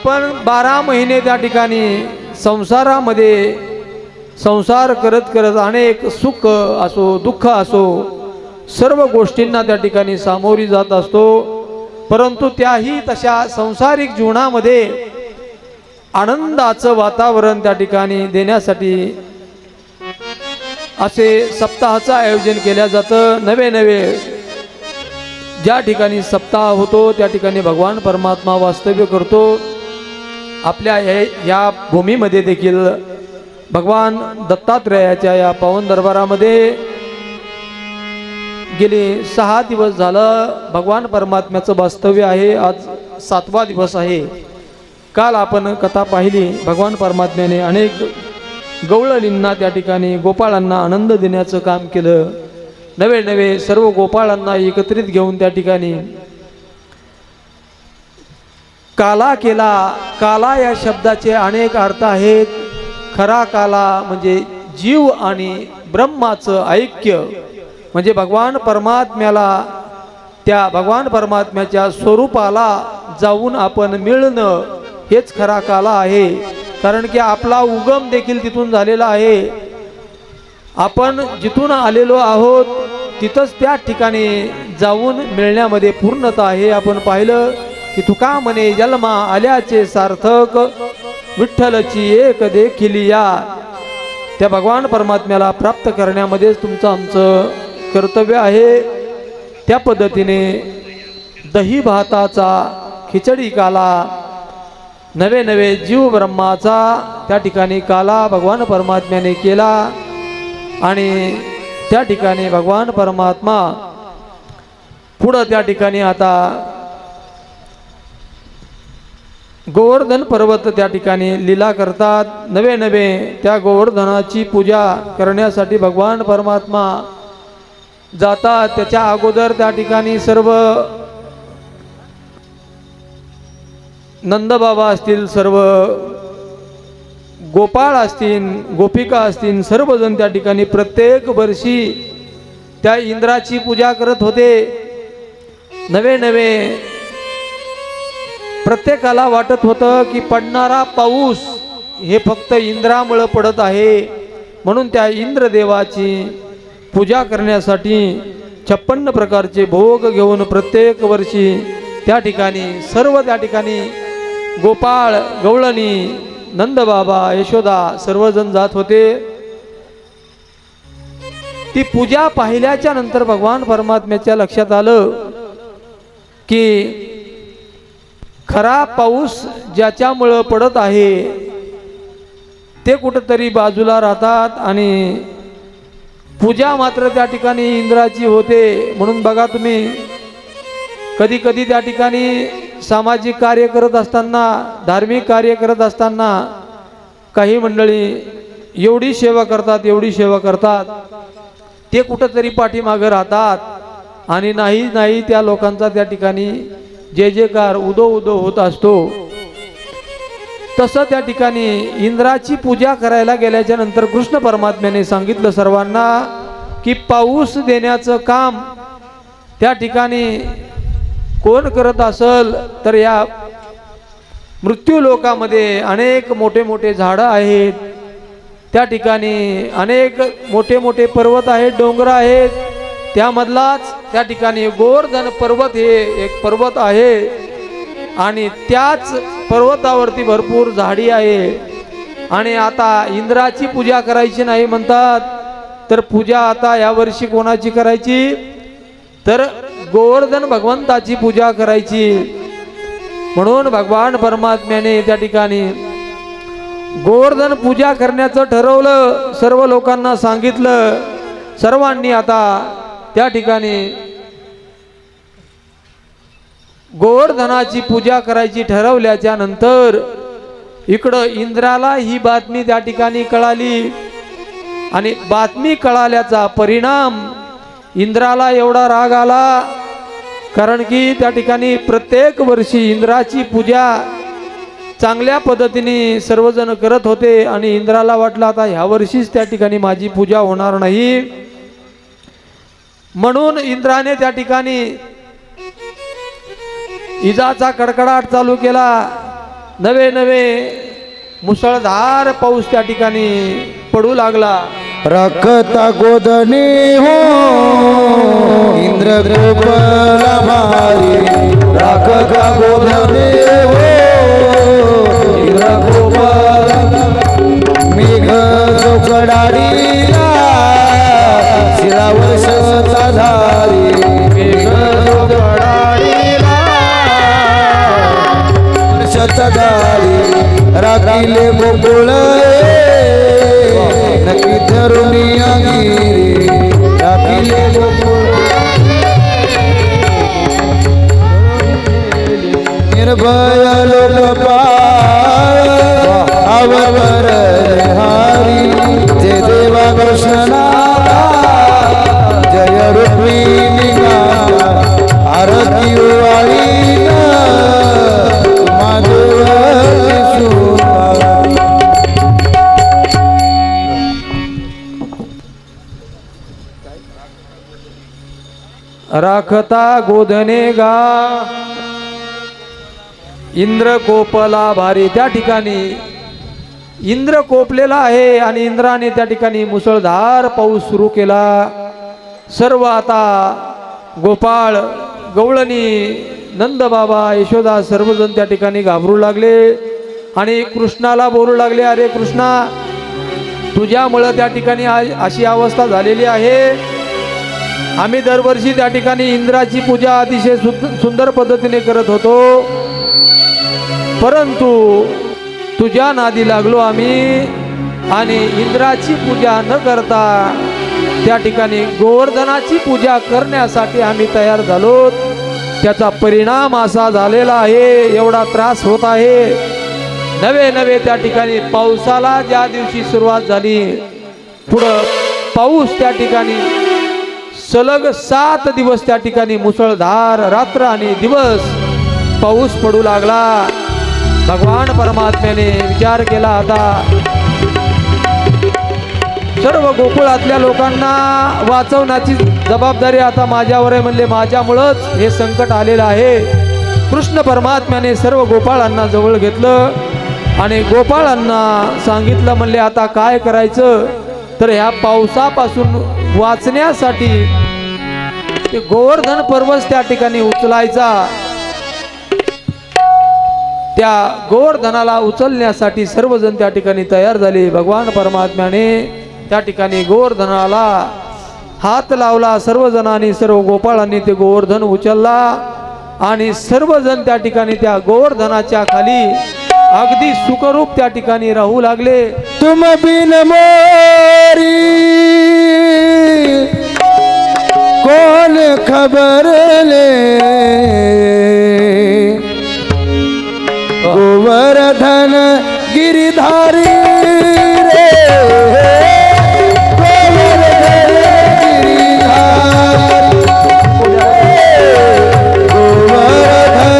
आपण 12 महिने त्या ठिकाणी संसारामध्ये संसार करत करत अनेक सुख असो दुःख असो सर्व गोष्टींना त्या ठिकाणी सामोरी जात असतो। परंतु त्याही तशा संसारिक जीवनामध्ये आनंदाचं वातावरण त्या ठिकाणी देण्यासाठी असे सप्ताहाचं आयोजन केल्या जातं। नवे नवे ज्या ठिकाणी सप्ताह होतो त्या ठिकाणी भगवान परमात्मा वास्तव्य करतो। आपल्या या भूमीमध्ये देखील भगवान दत्तात्रेयाच्या या पावन दरबारामध्ये गेले 6 दिवस झालं भगवान परमात्म्याचं वास्तव्य आहे। आज 7वा दिवस आहे। काल आपण कथा पाहिली। भगवान परमात्म्याने अनेक गवळणींना त्या ठिकाणी गोपाळांना आनंद देण्याचं काम केलं। नवे नवे सर्व गोपाळांना एकत्रित घेऊन त्या ठिकाणी काला केला। काला या शब्दाचे अनेक अर्थ आहेत। खरा काला म्हणजे जीव आणि ब्रह्माचं ऐक्य, म्हणजे भगवान परमात्म्याला त्या भगवान परमात्म्याच्या स्वरूपाला जाऊन आपण मिळणं हेच खरा काला आहे। कारण की आपला उगम देखील तिथून झालेला आहे। आपण जिथून आलेलो आहोत तिथंच त्या ठिकाणी जाऊन मिळण्यामध्ये पूर्णता आहे। आपण पाहिलं की तुका म्हणे जन्मा आल्याचे सार्थक विठ्ठलची एक देखिली या। त्या भगवान परमात्म्याला प्राप्त करण्यामध्येच तुमचं आमचं कर्तव्य आहे। त्या पद्धतीने दही भाताचा खिचडी काला नवे नवे जीव ब्रह्माचा त्या ठिकाणी काला भगवान परमात्म्याने केला। आणि त्या ठिकाणी भगवान परमात्मा पुढं त्या ठिकाणी आता गोवर्धन पर्वत त्या ठिकाणी लीला करतात। नवे नवे त्या गोवर्धनाची पूजा करण्यासाठी भगवान परमात्मा जातात। त्याच्या अगोदर त्या ठिकाणी सर्व नंदबाबा असतील, सर्व गोपाळ असतील, गोपिका असतील, सर्वजण त्या ठिकाणी प्रत्येक वर्षी त्या इंद्राची पूजा करत होते। नवे नवे प्रत्येकाला वाटत होतं की पडणारा पाऊस हे फक्त इंद्रामुळे पडत आहे, म्हणून त्या इंद्रदेवाची पूजा करण्यासाठी 56 प्रकारचे भोग घेऊन प्रत्येक वर्षी त्या ठिकाणी सर्व त्या ठिकाणी गोपाळ, गवळणी, नंदबाबा, यशोदा सर्वजण जात होते। ती पूजा पाहिल्याच्या नंतर भगवान परमात्म्याच्या लक्षात आलं की खरा पाऊस ज्याच्यामुळे पडत आहे ते कुठेतरी बाजूला राहतात आणि पूजा मात्र त्या ठिकाणी इंद्राची होते। म्हणून बघा तुम्ही कधी कधी त्या ठिकाणी सामाजिक कार्य करत असताना, धार्मिक कार्य करत असताना काही मंडळी एवढी सेवा करतात, एवढी सेवा करतात, ते कुठेतरी पाठीमागे राहतात आणि नाही त्या लोकांचा त्या ठिकाणी जय जयकार उदो उदो होत असतो। तसं त्या ठिकाणी इंद्राची पूजा करायला गेल्याच्या नंतर कृष्ण परमात्म्याने सांगितलं सर्वांना की पाऊस देण्याचं काम त्या ठिकाणी कोण करत असेल तर या मृत्यू लोकामध्ये अनेक मोठे मोठे झाडं आहेत, त्या ठिकाणी अनेक मोठे मोठे पर्वत आहेत, डोंगर आहेत, त्यामधलाच त्या ठिकाणी गोवर्धन पर्वत हे एक पर्वत आहे आणि त्याच पर्वतावरती भरपूर झाडी आहे। आणि आता इंद्राची पूजा करायची नाही म्हणतात, तर पूजा आता यावर्षी कोणाची करायची तर गोवर्धन भगवंताची पूजा करायची। म्हणून भगवान परमात्म्याने त्या ठिकाणी गोवर्धन पूजा करण्याचं ठरवलं, सर्व लोकांना सांगितलं। सर्वांनी आता त्या ठिकाणी गोवर्धनाची पूजा करायची ठरवल्याच्या नंतर इकडं इंद्राला ही बातमी त्या ठिकाणी कळाली आणि बातमी कळाल्याचा परिणाम इंद्राला एवढा राग आला, कारण की त्या ठिकाणी प्रत्येक वर्षी इंद्राची पूजा चांगल्या पद्धतीने सर्वजण करत होते आणि इंद्राला वाटलं आता ह्या वर्षीच त्या ठिकाणी माझी पूजा होणार नाही। म्हणून इंद्राने त्या ठिकाणी इजाचा कडकडाट चालू केला नवे नवे मुसळधार पाऊस त्या ठिकाणी पडू लागला. रखता गोदने हो इंद्र गोपाला भारी रखता गोदने हो इंद्र गोपाला मेघ जोगडाडीला शिळावर सताधारी मेघ जोगडाडीला सताधारी राखीले गोकुळ नक्की धरुनिया गिरी राखीले गोकुळ निर्भय लोकपाल अववर हारी जय देवा कृष्णना जय रुक्मिणी आरती वाळी माधव राखता गोधने गा इंद्र कोपला भारी. त्या ठिकाणी इंद्र कोपलेला आहे आणि इंद्राने त्या ठिकाणी मुसळधार पाऊस सुरू केला. सर्व आता गोपाळ गवळणी नंदबाबा यशोदा सर्वजण त्या ठिकाणी घाबरू लागले आणि कृष्णाला बोलू लागले, अरे कृष्णा, तुझ्यामुळं त्या ठिकाणी अशी अवस्था झालेली आहे. आम्ही दरवर्षी त्या ठिकाणी इंद्राची पूजा अतिशय सुंदर पद्धतीने करत होतो, परंतु तुझ्या नादी लागलो आम्ही आणि इंद्राची पूजा न करता त्या ठिकाणी गोवर्धनाची पूजा करण्यासाठी आम्ही तयार झालो. त्याचा परिणाम असा झालेला आहे, एवढा त्रास होत आहे. नवे नवे त्या ठिकाणी पावसाला ज्या दिवशी सुरुवात झाली, पुढं पाऊस त्या ठिकाणी सलग 7 दिवस त्या ठिकाणी मुसळधार रात्र आणि दिवस पाऊस पडू लागला. भगवान परमात्म्याने विचार केला, आता सर्व गोकुळातल्या लोकांना वाचवण्याची जबाबदारी आता माझ्यावर आहे. म्हणले माझ्यामुळंच हे संकट आलेलं आहे. कृष्ण परमात्म्याने सर्व गोपाळांना जवळ घेतलं आणि गोपाळांना सांगितलं, म्हणले आता काय करायचं, तर ह्या पावसापासून वाचण्यासाठी ते गोवर्धन पर्वत त्या ठिकाणी उचलायचा. त्या गोवर्धनाला उचलण्यासाठी सर्वजण त्या ठिकाणी तयार झाले. भगवान परमात्म्याने त्या ठिकाणी गोवर्धनाला हात लावला. सर्वजणांनी सर्व गोपाळांनी ते गोवर्धन उचलला आणि सर्वजण त्या ठिकाणी त्या गोवर्धनाच्या खाली अगदी सुखरूप त्या ठिकाणी राहू लागले. तुम बिन मोरी कौन खबर ले गोवर्धन गिरिधारी रे गोवर्धन गिरिधारी गोवर्धन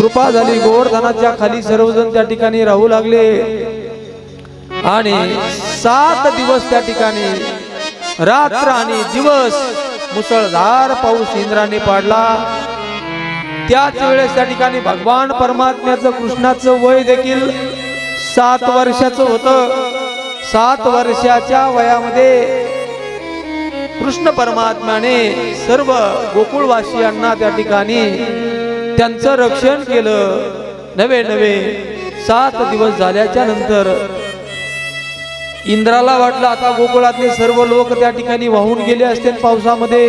कृपा झाली, गोवर्धनाच्या खाली सर्वजण त्या ठिकाणी राहू लागले आणि 7 दिवस त्या ठिकाणी रात्र आणि दिवस मुसळधार पाऊस इंद्राने पाडला. त्याच वेळेस त्या ठिकाणी भगवान परमात्म्याचं कृष्णाचं वय देखील 7 वर्षाचं होतं. 7 वर्षाच्या वयामध्ये कृष्ण परमात्म्याने सर्व गोकुळवासियांना त्या ठिकाणी त्यांचं रक्षण केलं. नवे 7 दिवस झाल्याच्या नंतर इंद्राला वाटलं आता गोकुळातले सर्व लोक त्या ठिकाणी वाहून गेले असते. पावसामध्ये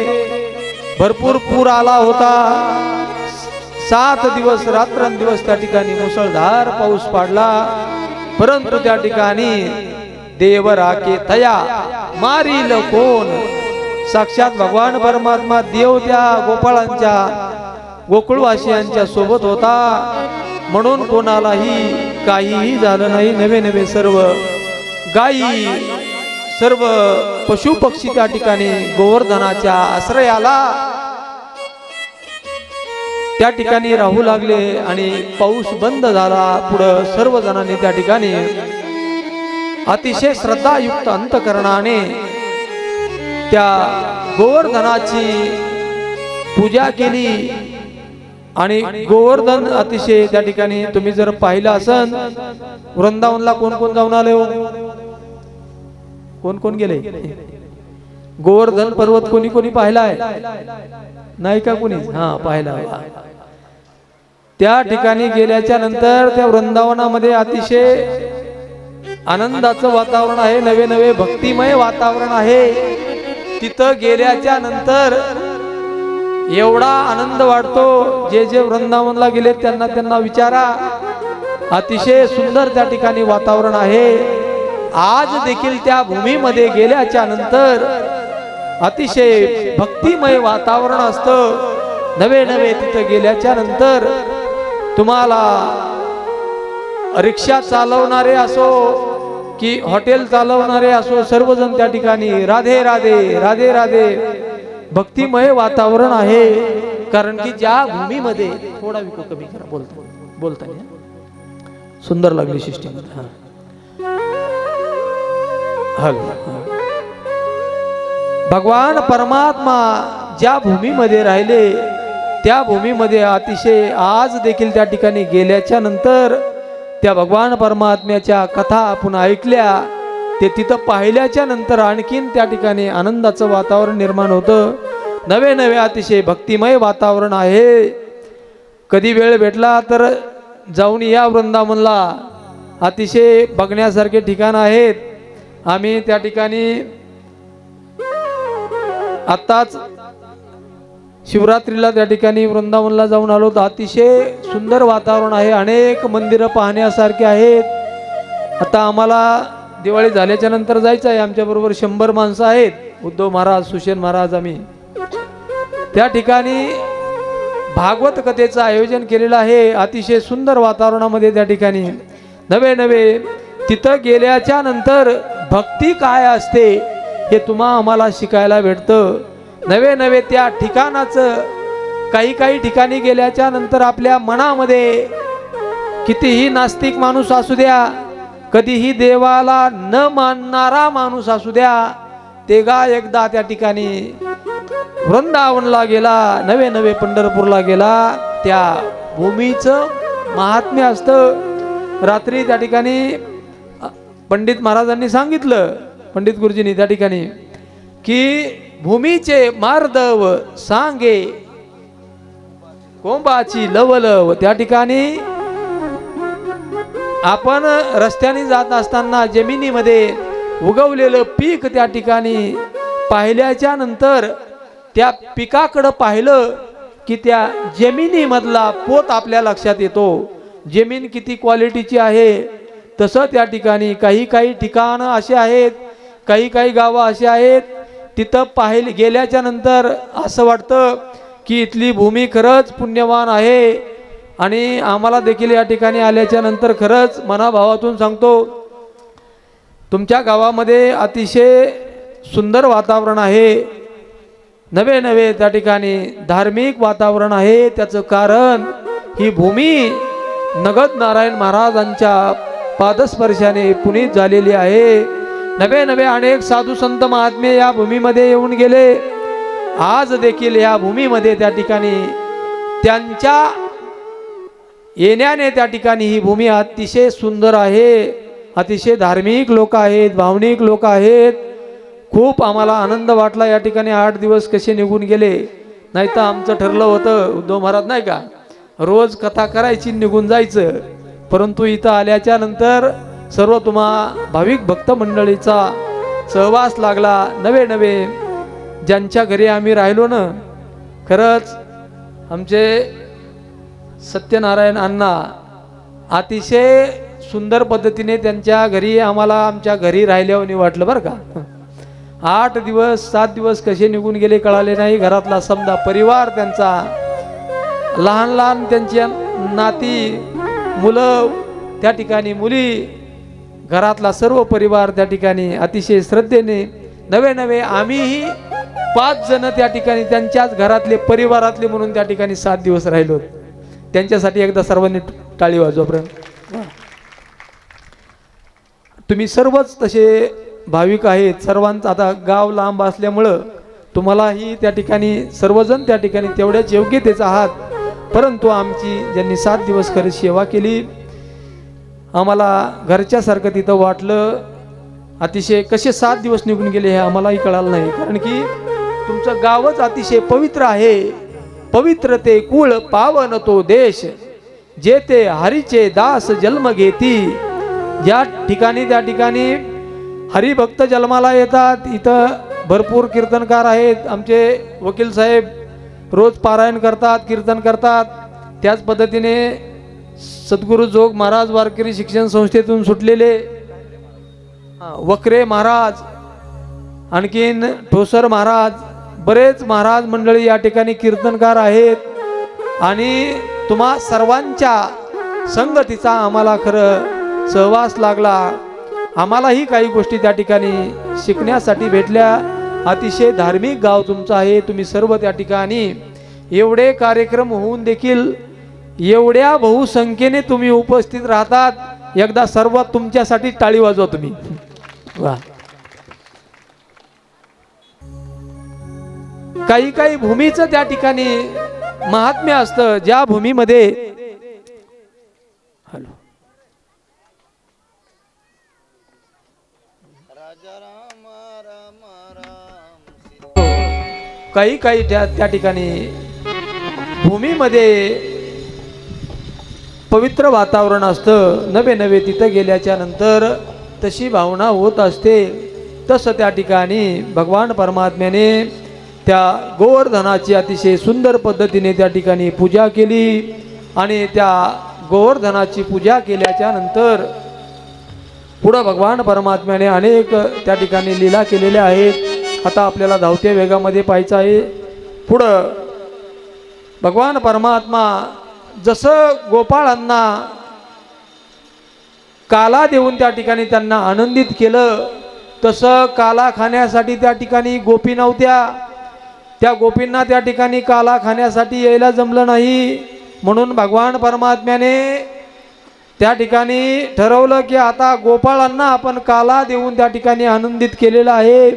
भरपूर पूर आला होता. 7 दिवस रात्रंदिवस त्या ठिकाणी मुसळधार पाऊस पडला. परंतु त्या ठिकाणी देव राखे तया मारील कोण. साक्षात भगवान परमात्मा देव त्या गोपाळांच्या गोकुळवासियांच्या सोबत होता, म्हणून कोणालाही काहीही झालं नाही. नवे सर्व गायी सर्व पशु पक्षी त्या ठिकाणी गोवर्धनाच्या आश्रयाला त्या ठिकाणी राहू लागले आणि पाऊस बंद झाला. पुढं सर्व जणांनी त्या ठिकाणी अतिशय श्रद्धायुक्त अंतकरणाने त्या गोवर्धनाची पूजा केली. आणि गोवर्धन अतिशय त्या ठिकाणी तुम्ही जर पाहिलं असन, वृंदावनला कोण कोण जाऊन आले हो? कोण कोण गेले? गोवर्धन पर्वत कोणी कोणी पाहिलाय? नाही का कोणी? हा, पाहिला. त्या ठिकाणी गेल्याच्या नंतर त्या वृंदावनामध्ये अतिशय आनंदाचं वातावरण आहे. नवे भक्तिमय वातावरण आहे. तिथं गेल्याच्या नंतर एवढा आनंद वाटतो. जे वृंदावनला गेले त्यांना विचारा. अतिशय सुंदर त्या ठिकाणी वातावरण आहे. आज देखील त्या भूमीमध्ये गेल्याच्या नंतर अतिशय भक्तिमय वातावरण असतं. नवे तिथं गेल्याच्या नंतर तुम्हाला रिक्षा चालवणारे असो की हॉटेल चालवणारे असो, सर्वजण त्या ठिकाणी राधे राधे राधे राधे भक्तिमय वातावरण आहे. कारण की ज्या भूमीमध्ये थोडा विको कमी करा, बोलता सुंदर लागली सिस्टीम. भगवान परमात्मा ज्या भूमीमध्ये राहिले त्या भूमीमध्ये अतिशय आज देखील त्या ठिकाणी गेल्याच्या नंतर त्या भगवान परमात्म्याच्या कथा आपण ऐकल्या, ते तिथं पाहिल्याच्या नंतर आणखीन त्या ठिकाणी आनंदाचं वातावरण निर्माण होतं. नवे अतिशय भक्तिमय वातावरण आहे. कधी वेळ भेटला तर जाऊन या वृंदावनला. अतिशय बघण्यासारखे ठिकाण आहेत. आम्ही त्या ठिकाणी आत्ताच शिवरात्रीला त्या ठिकाणी वृंदावनला जाऊन आलो. तर अतिशय सुंदर वातावरण आहे. अनेक मंदिरं पाहण्यासारखे आहेत. आता आम्हाला दिवाळी झाल्याच्या नंतर जायचं आहे. आमच्याबरोबर 100 माणसं आहेत. उद्धव महाराज, सुषेण महाराज, आम्ही त्या ठिकाणी भागवत कथेचं आयोजन केलेलं आहे. अतिशय सुंदर वातावरणामध्ये त्या ठिकाणी नवे तिथं गेल्याच्या नंतर भक्ती काय असते हे आम्हाला शिकायला भेटतं. नवे त्या ठिकाणाचं काही ठिकाणी गेल्याच्या नंतर आपल्या मनामध्ये कितीही नास्तिक माणूस असू द्या, कधीही देवाला न मानणारा माणूस असू द्या, ते एकदा त्या ठिकाणी वृंदावनला गेला, नवे पंढरपूरला गेला, त्या भूमीचं महात्म्य असतं. रात्री त्या ठिकाणी पंडित महाराजांनी सांगितलं, पंडित गुरुजींनी त्या ठिकाणी, की भूमीचे मार्दव सांगे कोंबाची लवलव. त्या ठिकाणी आपण रस्त्याने जात असताना जमिनीमध्ये उगवलेलं पीक त्या ठिकाणी पाहिल्याच्या नंतर त्या पिकाकडे पाहिलं की त्या जमिनीमधला पोत आपल्या लक्षात येतो. जमीन किती क्वालिटीची आहे. तसं त्या ठिकाणी काही ठिकाणं असे आहेत, काही गावं असे आहेत, तिथं गेल्याच्या नंतर असं वाटतं की इथली भूमी खरंच पुण्यवान आहे. आणि आम्हाला देखील या ठिकाणी आल्याच्या नंतर खरंच मनाभावातून सांगतो, तुमच्या गावामध्ये अतिशय सुंदर वातावरण आहे. नवे त्या ठिकाणी धार्मिक वातावरण आहे. त्याचं कारण ही भूमी नगद नारायण महाराजांच्या पादस्पर्शाने पुनीत झालेली आहे. नवे नवे अनेक साधू संत महात्मे या भूमीमध्ये येऊन गेले. आज देखील या भूमीमध्ये त्या ठिकाणी त्यांच्या येण्याने त्या ठिकाणी ही भूमी अतिशय सुंदर आहे. अतिशय धार्मिक लोक आहेत, भावनिक लोक आहेत. खूप आम्हाला आनंद वाटला. या ठिकाणी 8 दिवस कसे निघून गेले. नाही तर आमचं ठरलं होतं उद्धव महाराज नाही का, रोज कथा करायची निघून जायचं. परंतु इथं आल्याच्या नंतर सर्व तुम्हा भाविक भक्त मंडळीचा सहवास लागला. नवे नवे ज्यांच्या घरी आम्ही राहिलो ना, खरंच आमचे सत्यनारायण अण्णा अतिशय सुंदर पद्धतीने त्यांच्या घरी आम्हाला आमच्या घरी राहिल्यावर वाटलं बरं का. 8 दिवस 7 दिवस कसे निघून गेले कळाले नाही. घरातला समजा परिवार त्यांचा, लहान लहान त्यांच्या नाती मुलं त्या ठिकाणी, मुली, घरातला सर्व परिवार त्या ठिकाणी अतिशय श्रद्धेने नवे नवे आम्हीही 5 जण त्या ठिकाणी त्यांच्याच घरातले परिवारातले म्हणून त्या ठिकाणी 7 दिवस राहिलो. त्यांच्यासाठी एकदा सर्वांनी टाळी वाजवापर्यंत. तुम्ही सर्वच तसे भाविक आहेत. सर्वांचं आता गाव लांब असल्यामुळं तुम्हालाही त्या ठिकाणी सर्वजण त्या ठिकाणी तेवढ्याच योग्यतेच आहात. परंतु आमची ज्यांनी 7 दिवस खरी सेवा केली, आम्हाला घरच्यासारखं तिथं वाटलं. अतिशय कसे 7 दिवस निघून गेले हे आम्हालाही कळालं नाही. कारण की तुमचं गावच अतिशय पवित्र आहे. पवित्र ते कुळ पावन तो देश, जेते हरीचे दास जन्म घेती. ज्या ठिकाणी त्या ठिकाणी हरिभक्त जन्माला येतात, इथं भरपूर कीर्तनकार आहेत. आमचे वकील साहेब रोज पारायण करतात, कीर्तन करतात. त्याच पद्धतीने सद्गुरू जोग महाराज वारकरी शिक्षण संस्थेतून सुटलेले वक्रे महाराज, आणखीन ठोसर महाराज, बरेच महाराज मंडळी या ठिकाणी कीर्तनकार आहेत. आणि तुम्हा सर्वांच्या संगतीचा आम्हाला खरं सहवास लागला. आम्हालाही काही गोष्टी त्या ठिकाणी शिकण्यासाठी भेटल्या. अतिशय धार्मिक गाव तुमचं आहे. तुम्ही सर्व त्या ठिकाणी एवढे कार्यक्रम होऊन देखील एवढ्या बहुसंख्येने तुम्ही उपस्थित राहतात. एकदा सर्व तुमच्यासाठी टाळी वाजवा तुम्ही. वा. काही काही भूमीचं त्या ठिकाणी महात्म्य असतं. ज्या भूमीमध्ये हॅलो काही काही त्या ठिकाणी भूमीमध्ये पवित्र वातावरण असतं. नवे नवे तिथं गेल्याच्या नंतर तशी भावना होत असते. तसं त्या ठिकाणी भगवान परमात्म्याने त्या गोवर्धनाची अतिशय सुंदर पद्धतीने त्या ठिकाणी पूजा केली. आणि त्या गोवर्धनाची पूजा केल्याच्या नंतर पुढं भगवान परमात्म्याने अनेक त्या ठिकाणी लीला केलेल्या आहेत. आता आपल्याला धावत्या वेगामध्ये पाहायचं आहे. पुढं भगवान परमात्मा जसं गोपाळांना काला देऊन त्या ठिकाणी त्यांना आनंदित केलं, तसं काला खाण्यासाठी त्या ठिकाणी गोपी नव्हत्या. त्या गोपींना त्या ठिकाणी काला खाण्यासाठी यायला जमलं नाही. म्हणून भगवान परमात्म्याने त्या ठिकाणी ठरवलं की आता गोपाळांना आपण काला देऊन त्या ठिकाणी आनंदित केलेलं आहे.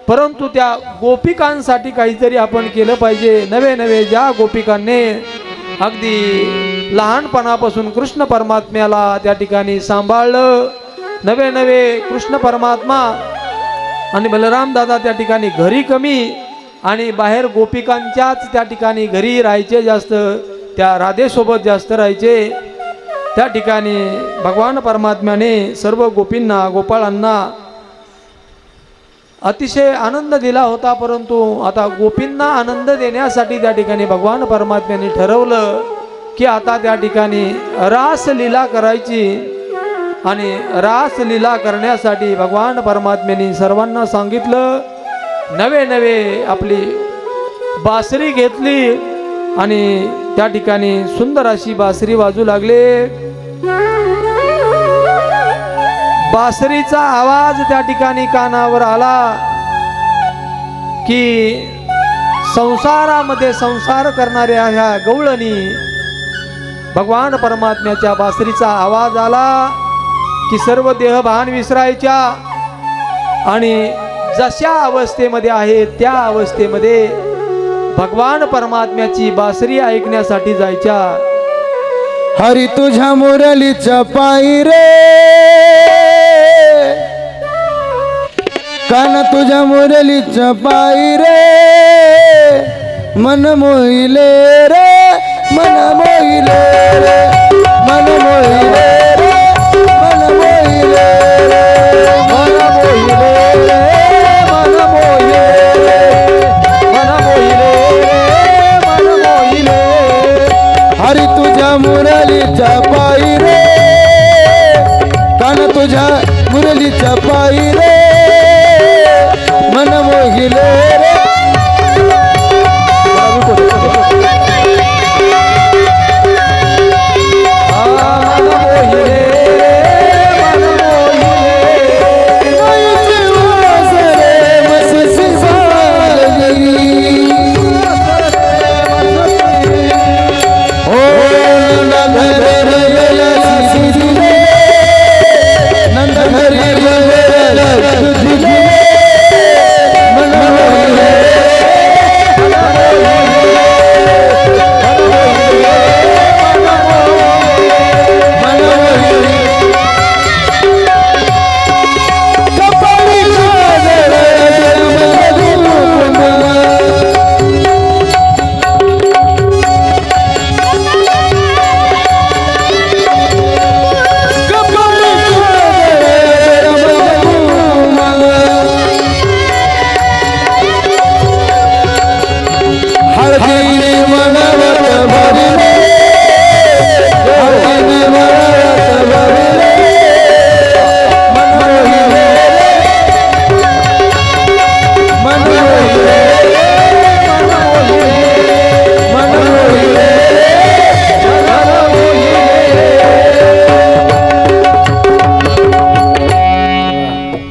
परंतु त्या गोपिकांसाठी काहीतरी आपण केलं पाहिजे. नवे नवे ज्या गोपिकांनी अगदी लहानपणापासून कृष्ण परमात्म्याला त्या ठिकाणी सांभाळलं, नवे नवे कृष्ण परमात्मा आणि बलराम दादा त्या ठिकाणी घरी कमी आणि बाहेर गोपिकांच्याच त्या ठिकाणी घरी राहायचे जास्त, त्या राधेसोबत जास्त राहायचे. त्या ठिकाणी भगवान परमात्म्याने सर्व गोपींना गोपाळांना अतिशय आनंद दिला होता. परंतु आता गोपींना आनंद देण्यासाठी त्या ठिकाणी भगवान परमात्म्याने ठरवलं की आता त्या ठिकाणी रासलीला करायची. आणि रासलीला करण्यासाठी भगवान परमात्म्याने सर्वांना सांगितलं. नवे नवे आपली बासरी घेतली आणि त्या ठिकाणी सुंदर अशी बासरी वाजू लागले. बासरीचा आवाज त्या ठिकाणी कानावर आला की संसारामध्ये संसार करणाऱ्या ह्या गवळणी भगवान परमात्म्याच्या बासरीचा आवाज आला की सर्व देहभान विसरायच्या आणि जशा अवस्थेमध्ये आहे त्या अवस्थेमध्ये भगवान परमात्म्याची बासरी ऐकण्यासाठी जायच्या. हरी तुझ्या मुरलीच्या पायी रे, कान तुझ्या मुरलीच्या पायी रे, मन मोहिले रे, मन मोहिले रे, मन मोहिले रे, मन मोहिले रे, मन मोहिले रे, मन मोहिले रे, मन मोहिले रे, मन मोहिले. हरी तुझ्या मुरलीच्या पायी रे, कान तुझ्या मुरलीच्या पायी रे, मन मोहिले रे.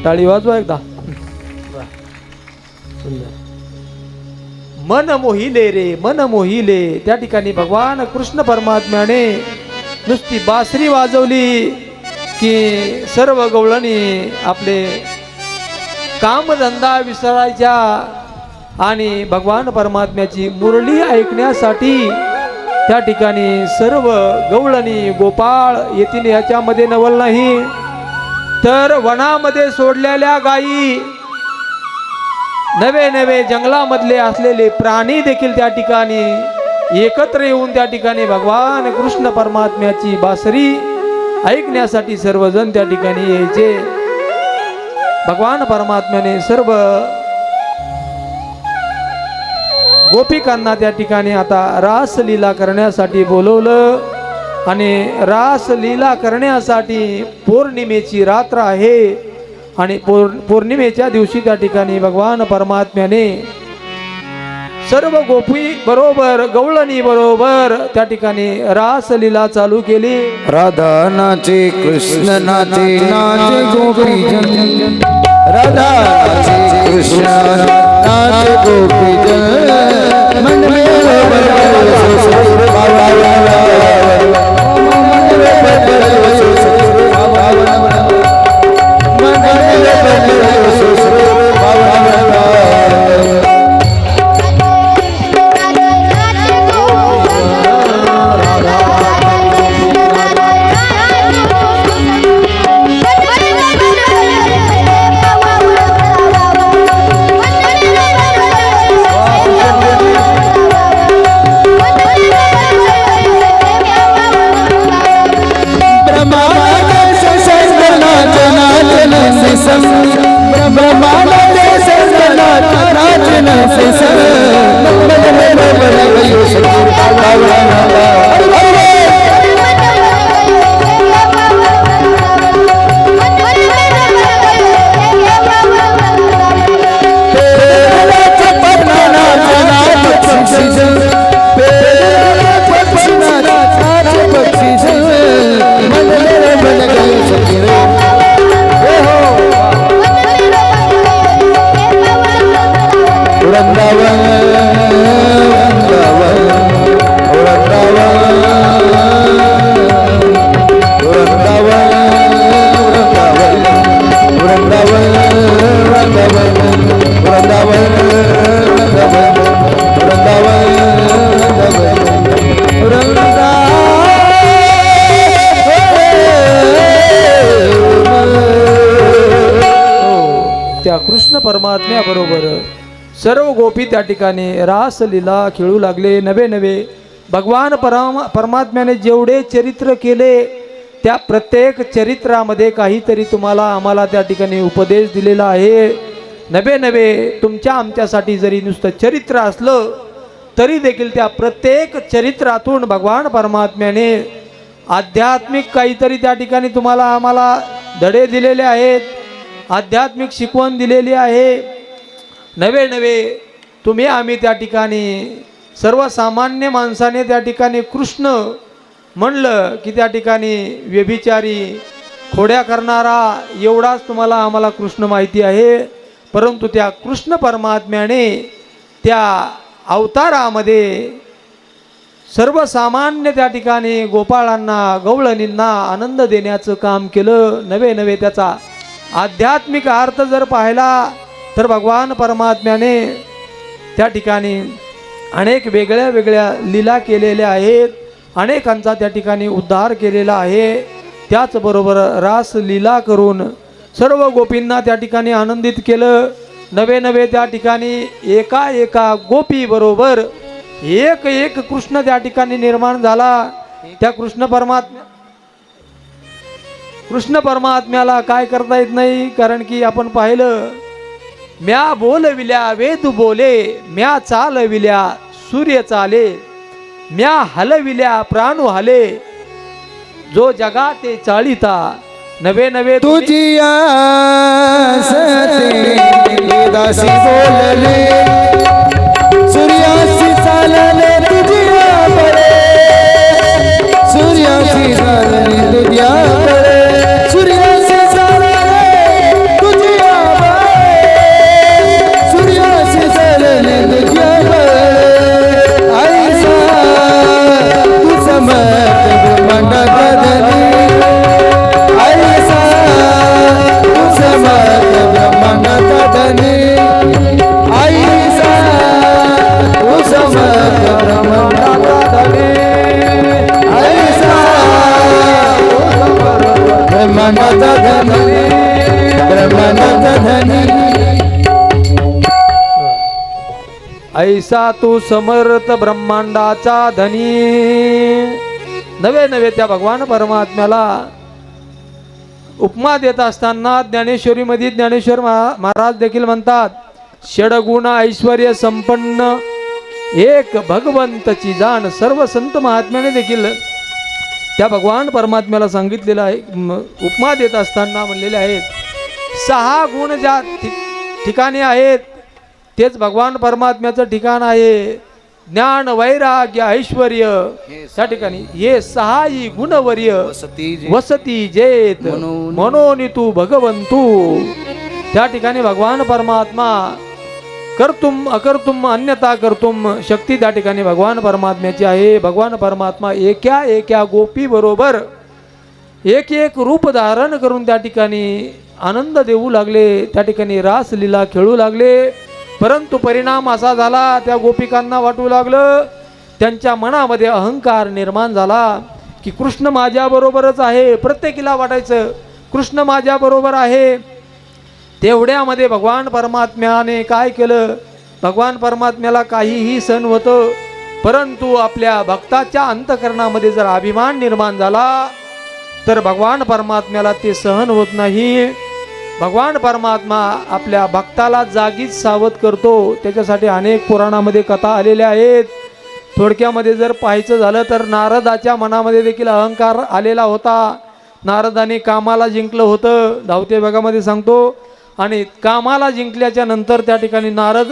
टाळी वाजवा एकदा. मन मोहिले रे, मन मोहिले. त्या ठिकाणी भगवान कृष्ण परमात्म्याने नुसती बासरी वाजवली की सर्व गवळणी आपले कामधंदा विसरायच्या आणि भगवान परमात्म्याची मुरली ऐकण्यासाठी त्या ठिकाणी सर्व गवळणी गोपाळ येतील. याच्यामध्ये नवल नाही तर वनामध्ये सोडलेल्या गायी, नवे नवे जंगलामधले असलेले प्राणी देखील त्या ठिकाणी एकत्र येऊन त्या ठिकाणी भगवान कृष्ण परमात्म्याची बासरी ऐकण्यासाठी सर्वजण त्या ठिकाणी यायचे. भगवान परमात्म्याने सर्व गोपिकांना त्या ठिकाणी आता रासलीला करण्यासाठी बोलवलं आणि रासलीला करण्यासाठी पौर्णिमेची रात्र आहे आणि पौर्णिमेच्या दिवशी त्या ठिकाणी भगवान परमात्म्याने सर्व गोपी बरोबर गवळणी बरोबर त्या ठिकाणी रासलीला चालू केली. राधा नाचे कृष्ण नाचे, नाचे गोपीजन. राधा नाचे कृष्ण नाचे गोपीजन. मन में वृंदावन वृंदावन वृंदावन परमात्म्याबरोबर सर्व गोपी त्या ठिकाणी रासलीला खेळू लागले. नवे नवे भगवान परमात्म्याने जेवढे चरित्र केले त्या प्रत्येक चरित्रामध्ये काहीतरी तुम्हाला आम्हाला त्या ठिकाणी उपदेश दिलेला आहे. नवे नवे तुमच्या आमच्यासाठी जरी नुसतं चरित्र असलं तरी देखील त्या प्रत्येक चरित्रातून भगवान परमात्म्याने आध्यात्मिक काहीतरी त्या ठिकाणी तुम्हाला आम्हाला धडे दिलेले आहेत, आध्यात्मिक शिकवण दिलेली आहे. नवे नवे तुम्ही आम्ही त्या ठिकाणी सर्वसामान्य माणसाने त्या ठिकाणी कृष्ण म्हणलं की त्या ठिकाणी व्यभिचारी खोड्या करणारा एवढाच तुम्हाला आम्हाला कृष्ण माहिती आहे. परंतु त्या कृष्ण परमात्म्याने त्या अवतारामध्ये सर्वसामान्य त्या ठिकाणी गोपाळांना गवळणींना आनंद देण्याचं काम केलं. नवे नवे त्याचा आध्यात्मिक अर्थ जर पाहिला तर भगवान परमात्म्याने त्या ठिकाणी अनेक वेगळ्या वेगळ्या लीला केलेल्या आहेत, अनेकांचा त्या ठिकाणी उद्धार केलेला आहे. त्याचबरोबर रासलीला करून सर्व गोपींना त्या ठिकाणी आनंदित केलं. नवे नवे त्या ठिकाणी एका एका गोपी बरोबर एक एक कृष्ण त्या ठिकाणी निर्माण झाला. त्या कृष्ण परमात्म्याला काय करता येत नाही, कारण की आपण पाहिलं म्या बोलविल्या वेद बोले, म्या चालविल्या सूर्य चाले, म्या हलविल्या प्राणू हले, जो जगाते चाळीता. नवे नवे तुझी आसते दासी बोलले, सूर्याची चालले तुझ्या बळे, सूर्याची चालले तुझ्या बळे, सूर्याची चालले तुझ्या बळे, सूर्याची चालले तुझ्या बळे. ऐसा तू समर्थ ब्रह्मांड गगनी, ऐसा तू समर्थ ब्रह्मांड गगनी, ऐसा तू समर्थ ब्रह्मांड गगनी, ऐसा ब्रह्मांड गगनी, ब्रह्मांड गगनी. ऐसा तू समर्थ ब्रह्मांडाचा धनी. नवे नवे त्या भगवान परमात्म्याला उपमा देत असताना ज्ञानेश्वरीमध्ये ज्ञानेश्वर महाराज देखील म्हणतात, षडगुण ऐश्वर्य संपन्न एक भगवंतची जाण. सर्व संत महात्म्याने देखील त्या भगवान परमात्म्याला सांगितलेलं आहे, उपमा देत असताना म्हणलेले आहेत. 6 गुण ज्या ठिकाणी आहेत तेच भगवान परमात्म्याचं ठिकाण आहे. ज्ञान वैराग्य ऐश्वर्य त्या ठिकाणी हे 6 गुणवर्य वसती जेत मनोनी तू भगवंतू. त्या ठिकाणी भगवान परमात्मा कर्तुम अकर्तुम अन्यथा कर्तुम शक्ती त्या ठिकाणी भगवान परमात्म्याची आहे. भगवान परमात्मा एका एका गोपी बरोबर एक एक रूप धारण करून त्या ठिकाणी आनंद देऊ लागले, त्या ठिकाणी रासलीला खेळू लागले. परंतु परिणाम असा झाला, त्या गोपिकांना वाटू लागलं, त्यांच्या मनामध्ये अहंकार निर्माण झाला की कृष्ण माझ्याबरोबरच आहे. प्रत्येकीला वाटायचं कृष्ण माझ्याबरोबर आहे. तेवढ्यामध्ये भगवान परमात्म्याने काय केलं, भगवान परमात्म्याला काहीही सहन होतं, परंतु आपल्या भक्ताच्या अंतःकरणामध्ये जर अभिमान निर्माण झाला तर भगवान परमात्म्याला ते सहन होत नाही. भगवान परमात्मा आपल्या भक्ताला जागीच सावध करतो. त्याच्यासाठी अनेक पुराणामध्ये कथा आलेल्या आहेत. थोडक्यामध्ये जर पाहायचं झालं तर नारदाच्या मनामध्ये देखील अहंकार आलेला होता. नारदाने कामाला जिंकलं होतं, धावते भागामध्ये सांगतो. आणि कामाला जिंकल्याच्या नंतर त्या ठिकाणी नारद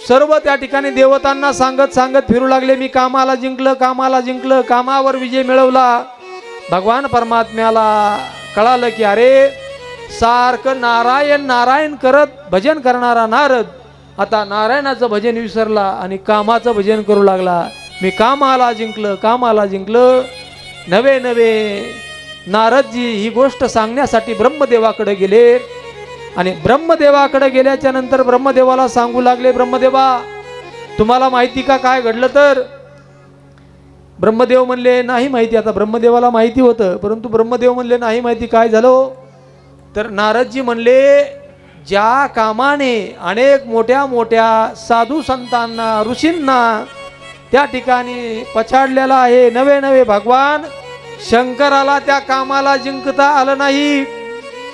सर्व त्या ठिकाणी देवतांना सांगत सांगत फिरू लागले, मी कामाला जिंकलं, कामाला जिंकलं, कामावर विजय मिळवला. भगवान परमात्म्याला कळालं की अरे सारखं नारायण नारायण करत भजन करणारा नारद आता नारायणाचं भजन विसरला आणि कामाचं भजन करू लागला. मी कामाला जिंकलं, कामाला जिंकलं. नवे नवे नारदजी ही गोष्ट सांगण्यासाठी ब्रह्मदेवाकडे गेले आणि ब्रह्मदेवाकडे गेल्याच्या नंतर ब्रह्मदेवाला सांगू लागले, ब्रह्मदेवा तुम्हाला माहिती का काय घडलं तर? ब्रह्मदेव म्हणले नाही माहिती. आता ब्रह्मदेवाला माहिती होतं, परंतु ब्रह्मदेव म्हणले नाही माहिती काय झालं. तर नारदजी म्हणले ज्या कामाने अनेक मोठ्या मोठ्या साधू संतांना ऋषींना त्या ठिकाणी पछाडलेला आहे, नवे नवे भगवान शंकराला त्या कामाला जिंकता आलं नाही,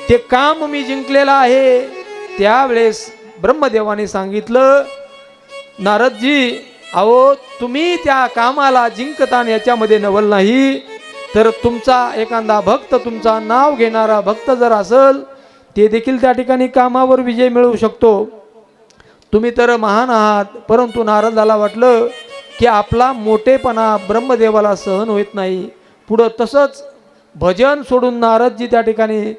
ते काम मी जिंकलेलं आहे. त्यावेळेस ब्रह्मदेवाने सांगितलं, नारदजी अहो तुम्ही त्या कामाला जिंकता याच्यामध्ये नवल नाही, तर तुमचा एखादा भक्त, तुमचा नाव घेणारा भक्त जर असेल, ते देखील त्या ठिकाणी कामावर विजय मिळवू शकतो. तुम्ही तर महान आहात. परंतु नारदाला वाटलं की आपला मोठेपणा ब्रह्मदेवाला सहन होत नाही. पुढं तसंच भजन सोडून नारदजी त्या ठिकाणी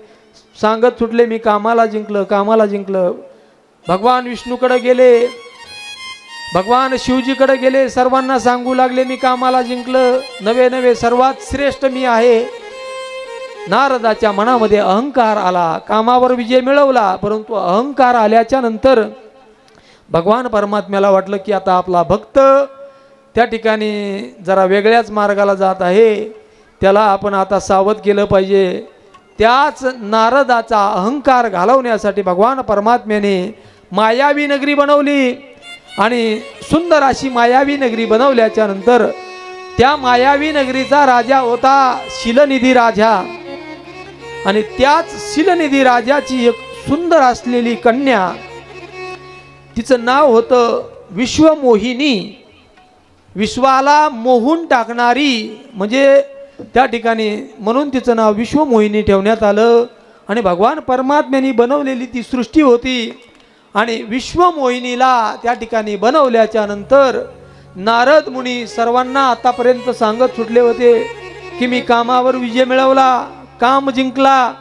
सांगत सुटले, मी कामाला जिंकलं, कामाला जिंकलं. भगवान विष्णूकडे गेले, भगवान शिवजीकडे गेले, सर्वांना सांगू लागले मी कामाला जिंकलं, नवे नवे सर्वात श्रेष्ठ मी आहे. नारदाच्या मनामध्ये अहंकार आला, कामावर विजय मिळवला, परंतु अहंकार आल्याच्या नंतर भगवान परमात्म्याला वाटलं की आता आपला भक्त त्या ठिकाणी जरा वेगळ्याच मार्गाला जात आहे, त्याला आपण आता सावध केलं पाहिजे. त्याच नारदाचा अहंकार घालवण्यासाठी भगवान परमात्म्याने मायावी नगरी बनवली आणि सुंदर अशी मायावी नगरी बनवल्याच्या नंतर त्या मायावी नगरीचा राजा होता शिलनिधी राजा. आणि त्याच शिलनिधी राजाची एक सुंदर असलेली कन्या, तिचं नाव होतं विश्वमोहिनी. विश्वाला मोहून टाकणारी म्हणजे त्या ठिकाणी म्हणून तिचं नाव विश्वमोहिनी ठेवण्यात आलं. आणि भगवान परमात्म्याने बनवलेली ती सृष्टी होती. आणि विश्वमोहिनीला त्या ठिकाणी बनवल्याच्या नंतर नारद मुनी सर्वांना आतापर्यंत सांगत सुटले होते की मी कामावर विजय मिळवला, काम जिंकला.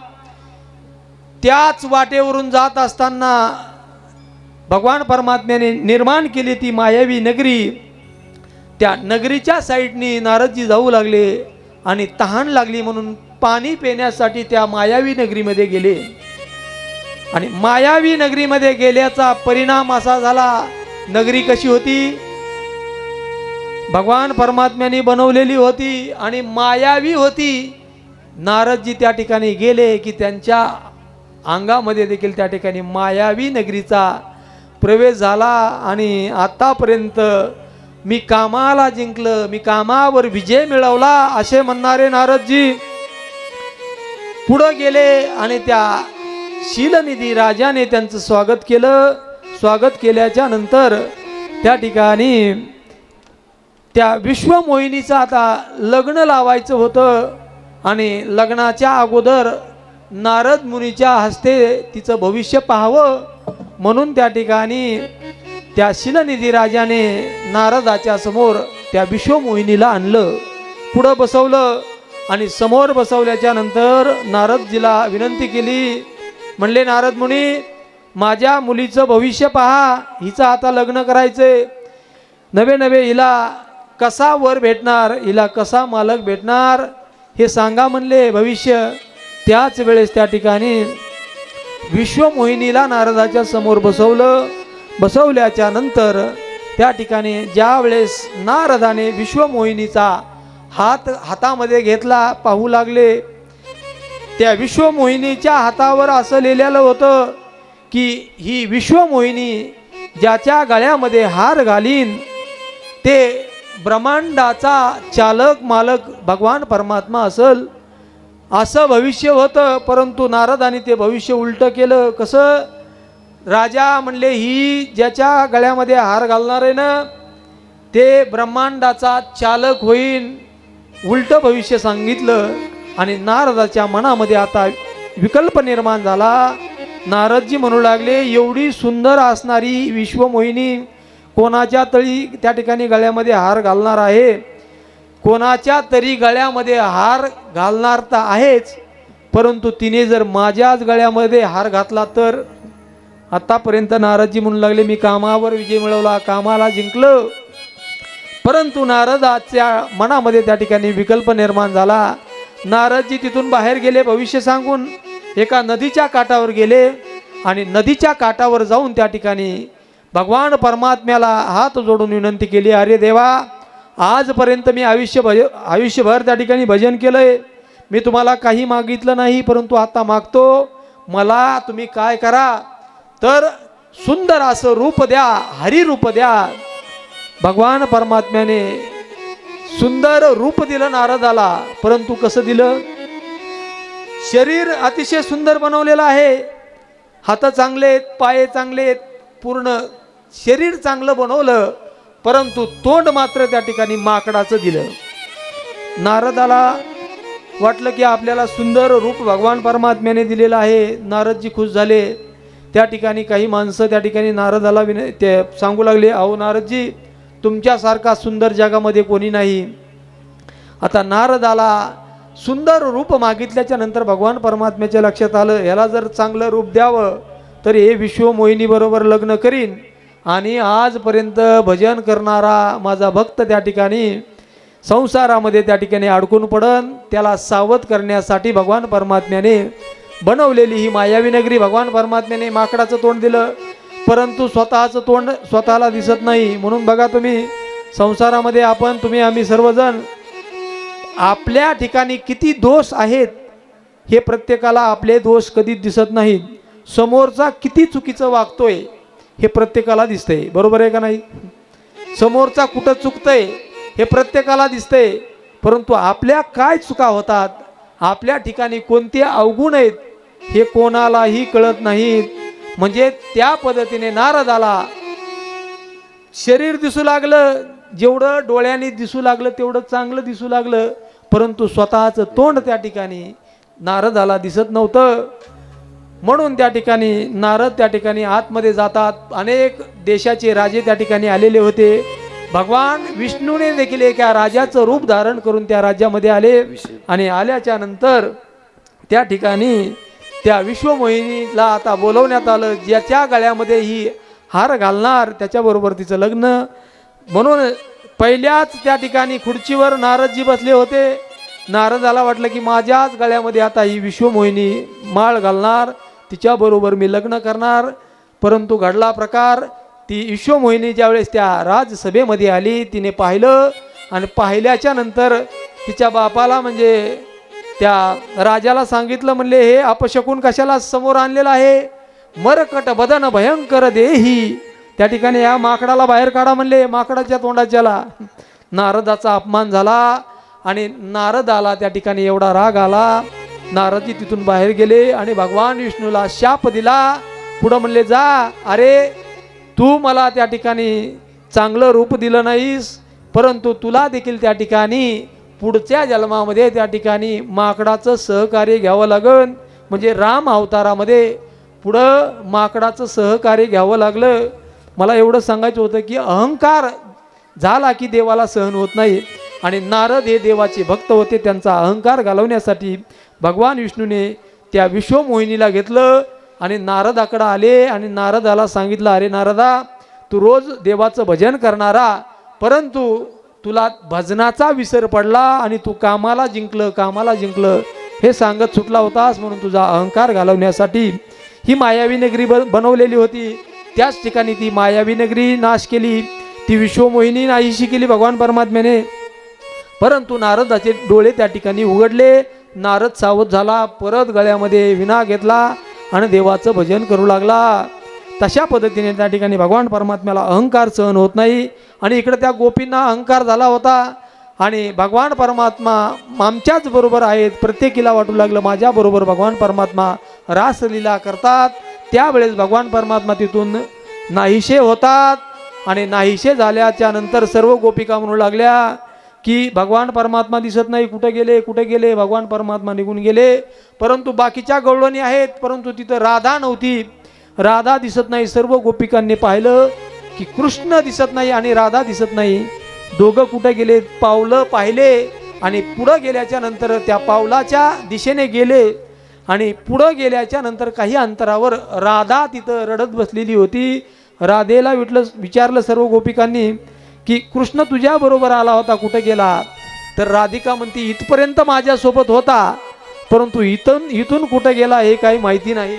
त्याच वाटेवरून जात असताना भगवान परमात्म्याने निर्माण केली ती मायावी नगरी. त्या नगरीच्या साईडनी नारदजी जाऊ लागले आणि तहान लागली म्हणून पाणी पिण्यासाठी त्या मायावी नगरीमध्ये गेले. आणि मायावी नगरीमध्ये गेल्याचा परिणाम असा झाला, नगरी कशी होती, भगवान परमात्म्याने बनवलेली होती आणि मायावी होती. नारदजी त्या ठिकाणी गेले की त्यांच्या अंगामध्ये देखील त्या ठिकाणी मायावी नगरीचा प्रवेश झाला. आणि आतापर्यंत मी कामाला जिंकलं, मी कामावर विजय मिळवला असे म्हणणारे नारदजी पुढे गेले आणि त्या शिलनिधी राजाने त्यांचं स्वागत केलं. स्वागत केल्याच्या नंतर त्या ठिकाणी त्या विश्वमोहिनीचं आता लग्न लावायचं होतं. आणि लग्नाच्या अगोदर नारद मुनीच्या हस्ते तिचं भविष्य पाहावं म्हणून त्या ठिकाणी त्या शिलनिधी राजाने नारदाच्या समोर त्या विश्वमोहिनीला आणलं, पुढं बसवलं. आणि समोर बसवल्याच्या नंतर नारदजीला विनंती केली, म्हणले नारद मुनी माझ्या मुलीचं भविष्य पहा, हिचं आता लग्न करायचंय, नवे नवे हिला कसा वर भेटणार, हिला कसा मालक भेटणार हे सांगा म्हणले भविष्य. त्याच वेळेस त्या ठिकाणी विश्वमोहिनीला नारदाच्या समोर बसवलं. बसवल्याच्या नंतर त्या ठिकाणी ज्या वेळेस नारदाने विश्वमोहिनीचा हातामध्ये घेतला, पाहू लागले त्या विश्वमोहिनीच्या हातावर असं लिहिलेलं होतं की ही विश्वमोहिनी ज्याच्या गळ्यामध्ये हार घालीन ते ब्रह्मांडाचा चालक मालक भगवान परमात्मा असेल, असं भविष्य होतं. परंतु नारदाने ते भविष्य उलटं केलं. कसं, राजा म्हणले ही ज्याच्या गळ्यामध्ये हार घालणार आहे ना ते ब्रह्मांडाचा चालक होईल, उलटं भविष्य सांगितलं. आणि नारदाच्या मनामध्ये आता विकल्प निर्माण झाला. नारदजी म्हणू लागले एवढी सुंदर असणारी विश्वमोहिनी कोणाच्या तरी त्या ठिकाणी गळ्यामध्ये हार घालणार आहे, कोणाच्या तरी गळ्यामध्ये हार घालणार तर आहेच, परंतु तिने जर माझ्याच गळ्यामध्ये हार घातला तर. आतापर्यंत नारदजी म्हणू लागले मी कामावर विजय मिळवला, कामाला जिंकलं. परंतु नारदाच्या मनामध्ये त्या ठिकाणी विकल्प निर्माण झाला. नारदजी तिथून बाहेर गेले, भविष्य सांगून एका नदीच्या काठावर गेले. आणि नदीच्या काठावर जाऊन त्या ठिकाणी भगवान परमात्म्याला हात जोडून विनंती केली, अरे देवा आजपर्यंत मी आयुष्यभर त्या ठिकाणी भजन केलंय, मी तुम्हाला काही मागितलं नाही, परंतु आता मागतो, मला तुम्ही काय करा, तर सुंदर असं रूप द्या, हरी रूप द्या. भगवान परमात्म्याने सुंदर रूप दिलं नारदाला, परंतु कसं दिलं? शरीर अतिशय सुंदर बनवलेलं आहे, हात चांगले आहेत, पाय चांगले आहेत, पूर्ण शरीर चांगलं बनवलं, परंतु तोंड मात्र त्या ठिकाणी माकडाचं दिलं. नारदाला वाटलं की आपल्याला सुंदर रूप भगवान परमात्म्याने दिलेलं आहे. नारदजी खुश झाले. त्या ठिकाणी काही माणसं त्या ठिकाणी नारदाला ते सांगू लागले, अहो नारदजी, तुमच्यासारखा सुंदर जगामध्ये कोणी नाही. आता नारदाला सुंदर रूप मागितल्याच्या नंतर भगवान परमात्म्याच्या लक्षात आलं, याला जर चांगलं रूप द्यावं तर हे विश्वमोहिनी बरोबर लग्न करीन आणि आजपर्यंत भजन करणारा माझा भक्त त्या ठिकाणी संसारामध्ये त्या ठिकाणी अडकून पडन. त्याला सावध करण्यासाठी भगवान परमात्म्याने बनवलेली ही मायावी नगरी. भगवान परमात्म्याने माकडाचं तोंड दिलं, परंतु स्वतःचं तोंड स्वतःला दिसत नाही. म्हणून बघा तुम्ही संसारामध्ये तुम्ही आम्ही सर्वजण आपल्या ठिकाणी किती दोष आहेत हे प्रत्येकाला आपले दोष कधीच दिसत नाहीत. समोरचा किती चुकीचं वागतोय हे प्रत्येकाला दिसतंय, बरोबर आहे का नाही? समोरचा कुठं चुकतंय हे प्रत्येकाला दिसतंय, परंतु आपल्या काय चुका होतात, आपल्या ठिकाणी कोणते अवगुण आहेत हे कोणालाही कळत नाहीत. म्हणजे त्या पद्धतीने नारदाला शरीर दिसू लागलं, जेवढं डोळ्यांनी दिसू लागलं तेवढं चांगलं दिसू लागलं, परंतु स्वतःचं तोंड त्या ठिकाणी नारदाला दिसत नव्हतं. म्हणून त्या ठिकाणी नारद त्या ठिकाणी आतमध्ये जातात. अनेक देशाचे राजे त्या ठिकाणी आलेले होते. भगवान विष्णूने देखील एका राजाचं रूप धारण करून त्या राज्यामध्ये आले आणि आल्याच्या नंतर त्या ठिकाणी त्या विश्वमोहिनीला आता बोलवण्यात आलं. ज्याच्या गळ्यामध्ये ही हार घालणार त्याच्याबरोबर तिचं लग्न. म्हणून पहिल्याच त्या ठिकाणी खुर्चीवर नारदजी बसले होते. नारदाला वाटलं की माझ्याच गळ्यामध्ये आता ही विश्वमोहिनी माळ घालणार, तिच्याबरोबर मी लग्न करणार. परंतु घडला प्रकार, ती विश्वमोहिनी ज्यावेळेस त्या राजसभेमध्ये आली, तिने पाहिलं आणि पाहिल्याच्या नंतर तिच्या बापाला म्हणजे त्या राजाला सांगितलं, म्हणले हे अपशकुन कशाला समोर आणलेलं आहे? मरकट बदन भयंकर देही. त्या ठिकाणी या माकडाला बाहेर काढा म्हणले, माकडाच्या तोंडाच्याला. नारदाचा अपमान झाला आणि नारदाला त्या ठिकाणी एवढा राग आला. नारदजी तिथून बाहेर गेले आणि भगवान विष्णूला शाप दिला. पुढं म्हणले, जा, अरे तू मला त्या ठिकाणी चांगलं रूप दिलं नाहीस, परंतु तुला देखील त्या ठिकाणी पुढच्या जन्मामध्ये त्या ठिकाणी माकडाचं सहकार्य घ्यावं लागेल. म्हणजे राम अवतारामध्ये पुढं माकडाचं सहकार्य घ्यावं लागलं. मला एवढं सांगायचं होतं की अहंकार झाला की देवाला सहन होत नाही, आणि नारद हे देवाचे भक्त होते. त्यांचा अहंकार घालवण्यासाठी भगवान विष्णूने त्या विश्वमोहिनीला घेतलं आणि नारदाकडे आले आणि नारदाला सांगितलं, अरे नारदा, तू रोज देवाचं भजन करणारा, परंतु तुला भजनाचा विसर पडला आणि तू कामाला जिंकलं हे सांगत सुटला होतास. म्हणून तुझा अहंकार घालवण्यासाठी ही मायावी नगरी बनवलेली होती. त्याच ठिकाणी ती मायावी नगरी नाश केली, ती विश्वमोहिनी नाहीशी केली भगवान परमात्म्याने. परंतु नारदाचे डोळे त्या ठिकाणी उघडले. नारद सावध झाला, परत गळ्यामध्ये विणा घेतला आणि देवाचं भजन करू लागला. तशा पद्धतीने त्या ठिकाणी भगवान परमात्म्याला अहंकार सहन होत नाही. आणि इकडे त्या गोपींना अहंकार झाला होता आणि भगवान परमात्मा आमच्याच बरोबर आहेत, प्रत्येकीला वाटू लागलं माझ्याबरोबर भगवान परमात्मा रासलीला करतात. त्यावेळेस भगवान परमात्मा तिथून नाहीशे होतात आणि नाहीशे झाल्याच्या नंतर सर्व गोपिका म्हणू लागल्या की भगवान परमात्मा दिसत नाही, कुठे गेले भगवान परमात्मा निघून गेले. परंतु बाकीच्या गवळणी आहेत, परंतु तिथं राधा नव्हती, राधा दिसत नाही. सर्व गोपिकांनी पाहिलं की कृष्ण दिसत नाही आणि राधा दिसत नाही, दोघं कुठे गेले? पावलं पाहिले आणि पुढं गेल्याच्या नंतर त्या पावलाच्या दिशेने गेले आणि पुढं गेल्याच्या नंतर काही अंतरावर राधा तिथं रडत बसलेली होती. राधेला विचारलं सर्व गोपिकांनी की कृष्ण तुझ्या बरोबर आला होता, कुठे गेला? तर राधिका म्हणती इथपर्यंत माझ्यासोबत होता, परंतु इथून कुठे गेला हे काही माहिती नाही.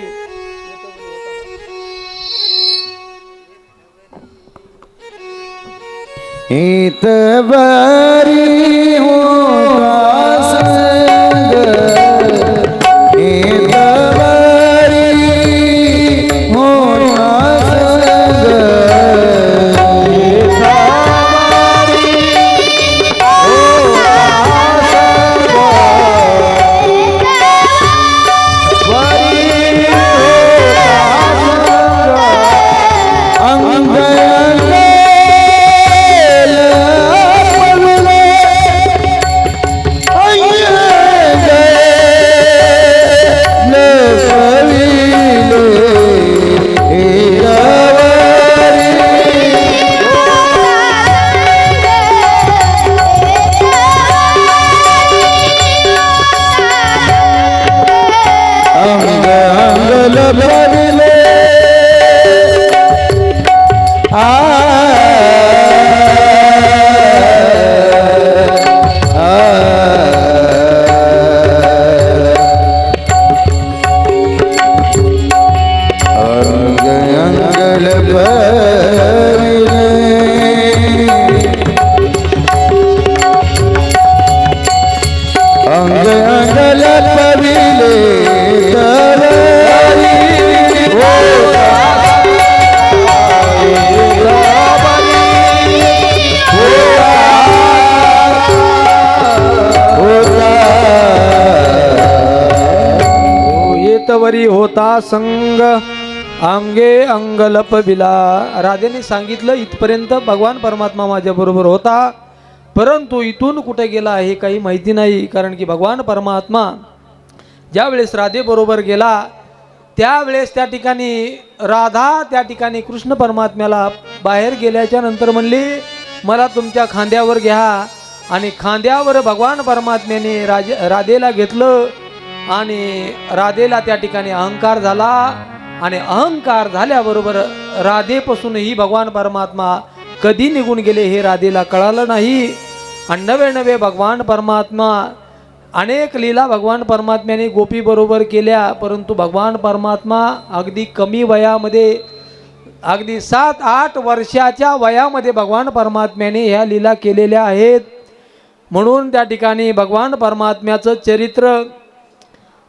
इतबारी हो संग, इतबारी हो येतवरी होता संग अंगे अंग लपविला. राधेने सांगितलं इथपर्यंत भगवान परमात्मा माझ्या बरोबर होता, परंतु इथून कुठे गेला हे काही माहिती नाही. कारण की भगवान परमात्मा ज्यावेळेस राधेबरोबर गेला त्यावेळेस त्या ठिकाणी राधा त्या ठिकाणी कृष्ण परमात्म्याला बाहेर गेल्याच्या नंतर म्हणली मला तुमच्या खांद्यावर घ्या. आणि खांद्यावर भगवान परमात्म्याने राधेला घेतलं आणि राधेला त्या ठिकाणी अहंकार झाला. आणि अहंकार झाल्याबरोबर राधेपासूनही भगवान परमात्मा कधी निघून गेले हे राधेला कळालं नाही. आणि नवे नवे भगवान परमात्मा अनेक लीला भगवान परमात्म्याने गोपी बरोबर केल्या, परंतु भगवान परमात्मा अगदी कमी वयामध्ये अगदी 7-8 वर्षाच्या वयामध्ये भगवान परमात्म्याने ह्या लीला केलेल्या आहेत. म्हणून त्या ठिकाणी भगवान परमात्म्याचं चरित्र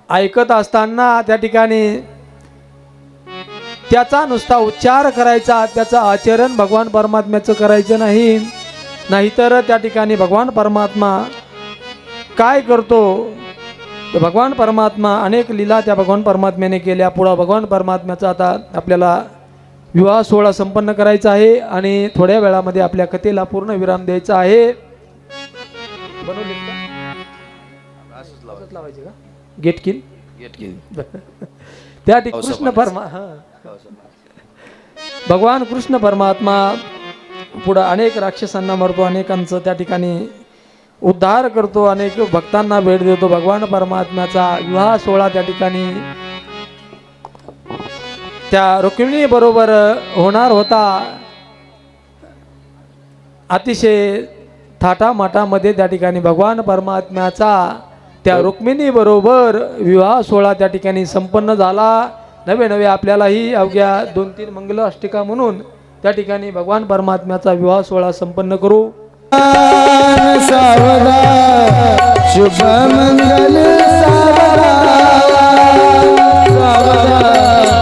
ऐकत असताना त्या ठिकाणी त्याचा नुसता उच्चार करायचा, त्याचं आचरण भगवान परमात्म्याचं करायचं नाही. नाहीतर त्या ठिकाणी भगवान परमात्मा काय करतो, भगवान परमात्मा अनेक लीला त्या भगवान परमात्म्याने केल्या. पुढं भगवान परमात्म्याचा आता आपल्याला विवाह सोहळा संपन्न करायचा आहे आणि थोड्या वेळामध्ये आपल्या कथेला पूर्ण विराम द्यायचा आहे. बनवले लावायचे का गेट किल त्या ठिकाणी कृष्ण भगवान कृष्ण परमात्मा पुढं अनेक राक्षसांना मरतो, अनेकांचं त्या ठिकाणी उद्धार करतो, अनेक भक्तांना भेट देतो. भगवान परमात्म्याचा विवाह सोहळा त्या ठिकाणी त्या रुक्मिणी बरोबर होणार होता. अतिशय थाटामाटामध्ये त्या ठिकाणी भगवान परमात्म्याचा त्या रुक्मिणी बरोबर विवाह सोहळा त्या ठिकाणी संपन्न झाला. नवे नवे आपल्यालाही अवघ्या 2-3 मंगल अष्टिका म्हणून त्या ठिकाणी भगवान परमात्म्याचा विवाह सोहळा संपन्न करू. सावरा शुभ मंगल सावरा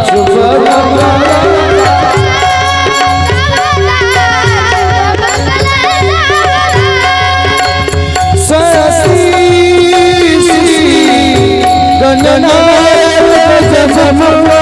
शुभ मंगल सरस्वती गणनायक जगमंगल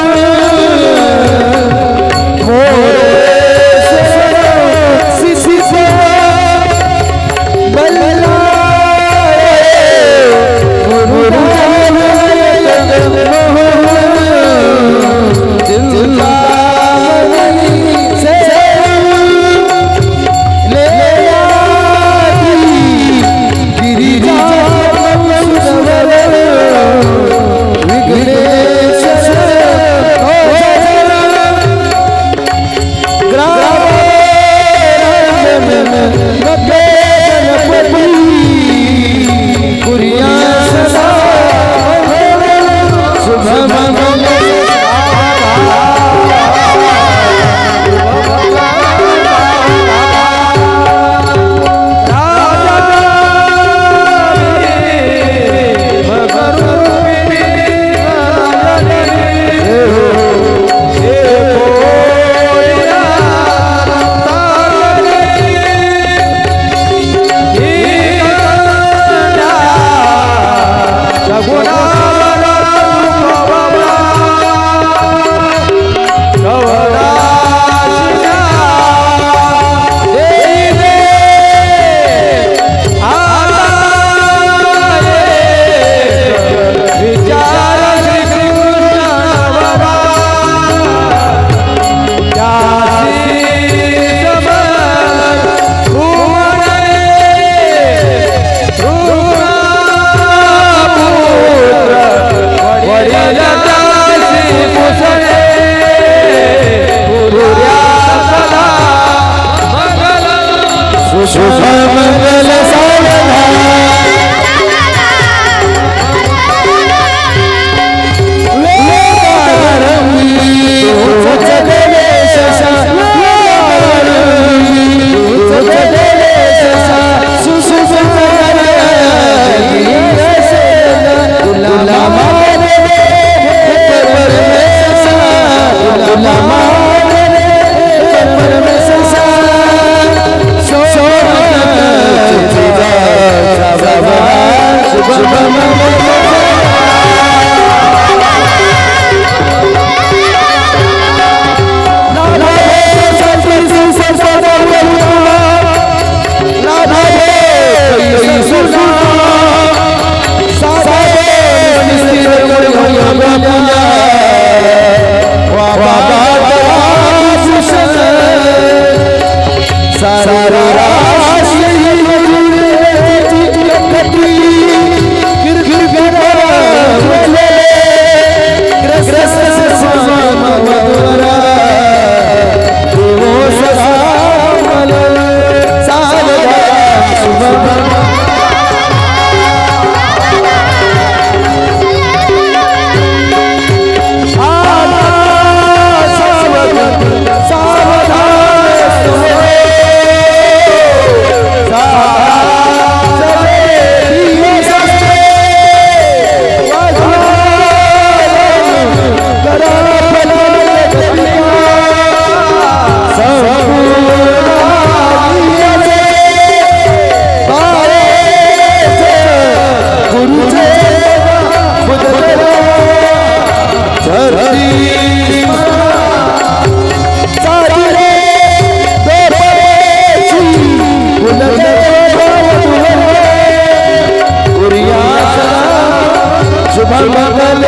मंगल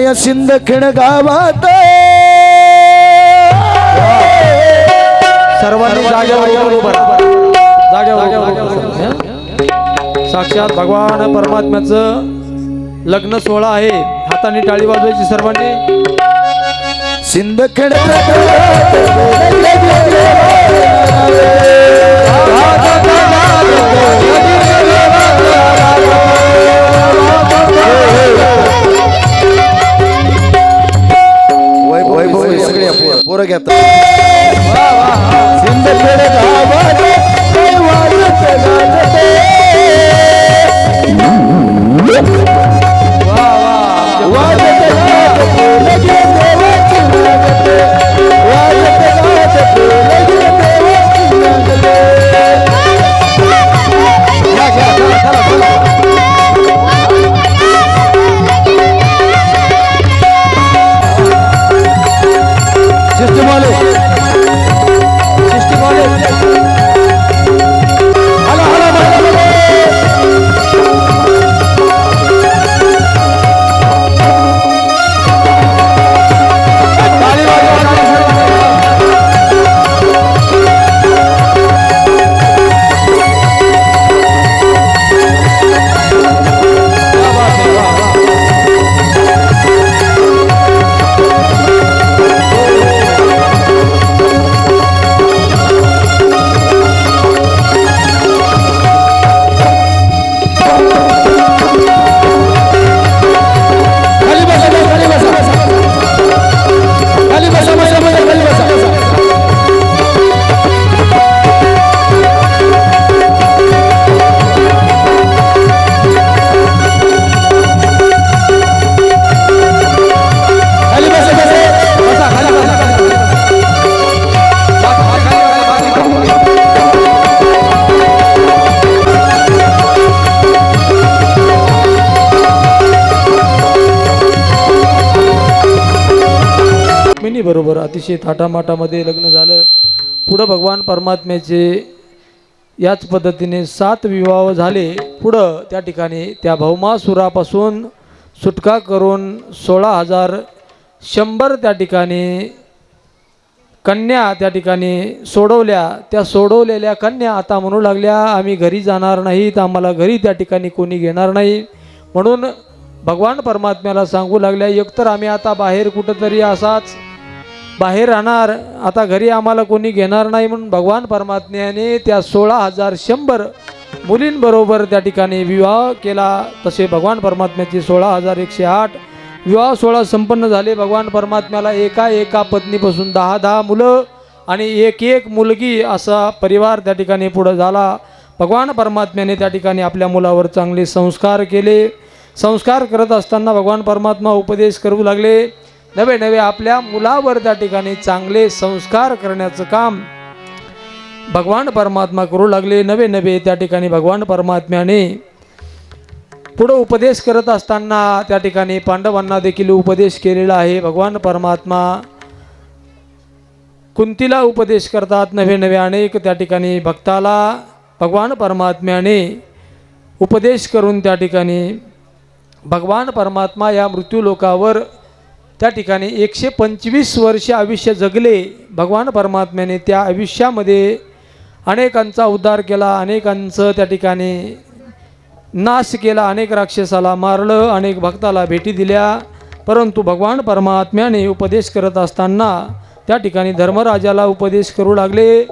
या सिंदखेड गावात सर्वांनी जागेवर उभं राहा. जागेवर उभं राहा. साक्षात भगवान परमात्म्याचं लग्न सोहळा आहे. हाताने टाळी वाजवायची सर्वांनी. सिंदखेड वैभव सगळे पोरं घेतात. सिंदखेड गावात वाजत गाजते. वाजत गाजते लगे देवाची लागते. वाजत गाजते लगे देवाची लागते. बरोबर अतिशय थाटामाटामध्ये लग्न झालं. पुढं भगवान परमात्म्याचे याच पद्धतीने 7 विवाह झाले. पुढं त्या ठिकाणी त्या भौमासुरापासून सुटका करून 16,100 त्या ठिकाणी कन्या त्या ठिकाणी सोडवल्या. त्या सोडवलेल्या कन्या आता म्हणू लागल्या आम्ही घरी जाणार नाहीत, आम्हाला घरी त्या ठिकाणी कोणी घेणार नाही. म्हणून भगवान परमात्म्याला सांगू लागल्या एकतर आम्ही आता बाहेर कुठंतरी असाच बाहेर राहणार, आता घरी आम्हाला कोणी घेणार नाही. म्हणून भगवान परमात्म्याने त्या 16,100 मुलींबरोबर त्या ठिकाणी विवाह केला. तसे भगवान परमात्म्याचे 16,108 विवाह सोहळा संपन्न झाले. भगवान परमात्म्याला एका पत्नीपासून 10 मुलं आणि एक मुलगी असा परिवार त्या ठिकाणी पुढं झाला. भगवान परमात्म्याने त्या ठिकाणी आपल्या मुलावर चांगले संस्कार केले. संस्कार करत असताना भगवान परमात्मा उपदेश करू लागले. नवे आपल्या मुलावर त्या ठिकाणी चांगले संस्कार करण्याचं काम भगवान परमात्मा करू लागले. नवे त्या ठिकाणी भगवान परमात्म्याने पुढं उपदेश करत असताना त्या ठिकाणी पांडवांना देखील उपदेश केलेला आहे. भगवान परमात्मा कुंतीला उपदेश करतात. नवे अनेक त्या ठिकाणी भक्ताला भगवान परमात्म्याने उपदेश करून त्या ठिकाणी भगवान परमात्मा या मृत्यूलोकावर त्या ठिकाणी 125 वर्ष आयुष्य जगले. भगवान परमात्म्याने त्या आयुष्यामध्ये अनेकांचा उद्धार केला, अनेकांचं त्या ठिकाणी नाश केला, अनेक राक्षसाला मारलं, अनेक भक्ताला भेटी दिल्या. परंतु भगवान परमात्म्याने उपदेश करत असताना त्या ठिकाणी धर्मराजाला उपदेश करू लागले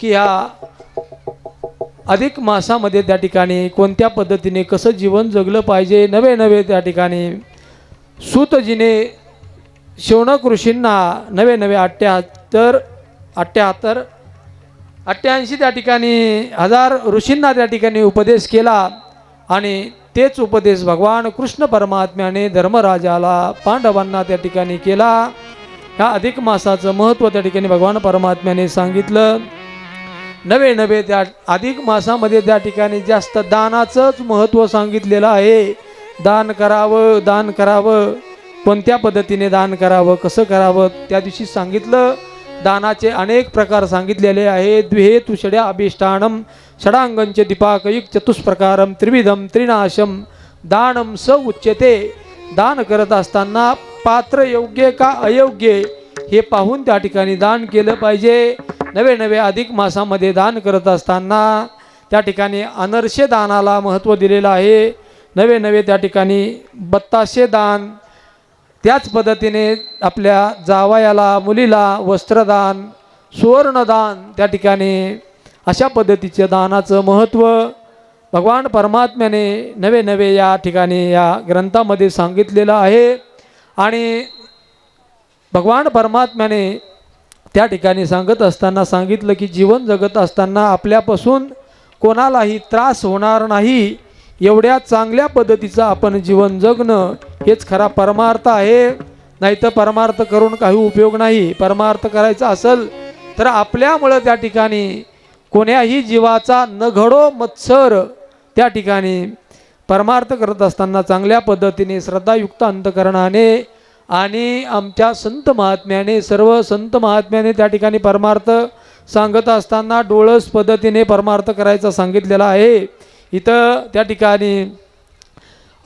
की ह्या अधिक मासामध्ये त्या ठिकाणी कोणत्या पद्धतीने कसं जीवन जगलं पाहिजे. नवे त्या ठिकाणी सूतजीने शौनक ऋषींना नवे 88 त्या ठिकाणी 1000 ऋषींना त्या ठिकाणी उपदेश केला. आणि तेच उपदेश भगवान कृष्ण परमात्म्याने धर्मराजाला पांडवांना त्या ठिकाणी केला. ह्या अधिक मासाचं महत्त्व त्या ठिकाणी भगवान परमात्म्याने सांगितलं. नवे त्या अधिक मासामध्ये त्या ठिकाणी जास्त दानाचंच महत्त्व सांगितलेलं आहे. दान करावं, कोणत्या पद्धतीने दान करावं, कसं करावं त्या दिवशी सांगितलं. दानाचे अनेक प्रकार सांगितलेले आहेत. द्विहे तुषड्या अभिष्टानम षडांगंच दीपाकयुक चतुष्प्रकारम त्रिविधम त्रिनाशम दानम स उच्यते. दान करत असताना पात्र योग्य का अयोग्य हे पाहून त्या ठिकाणी दान केलं पाहिजे. नवे अधिक मासामध्ये दान करत असताना त्या ठिकाणी अनर्शे दानाला महत्त्व दिलेलं आहे. नवे त्या ठिकाणी बत्ताशे दान, त्याच पद्धतीने आपल्या जावयाला मुलीला वस्त्रदान, सुवर्णदान त्या ठिकाणी अशा पद्धतीच्या दानाचं महत्त्व भगवान परमात्म्याने नवे या ठिकाणी या ग्रंथामध्ये सांगितलेलं आहे. आणि भगवान परमात्म्याने त्या ठिकाणी सांगत असताना सांगितलं की जीवन जगत असताना आपल्यापासून कोणालाही त्रास होणार नाही एवढ्या चांगल्या पद्धतीचं आपण जीवन जगणं हेच खरा परमार्थ आहे. नाहीतर परमार्थ करून काही उपयोग नाही. परमार्थ करायचा असेल तर आपल्यामुळं त्या ठिकाणी कोण्याही जीवाचा न घडो मत्सर त्या ठिकाणी परमार्थ करत असताना चांगल्या पद्धतीने श्रद्धायुक्त अंतकरणाने आणि आमच्या संत महात्म्याने सर्व संत महात्म्याने त्या ठिकाणी परमार्थ सांगत असताना डोळस पद्धतीने परमार्थ करायचा सांगितलेला आहे. इथं त्या ठिकाणी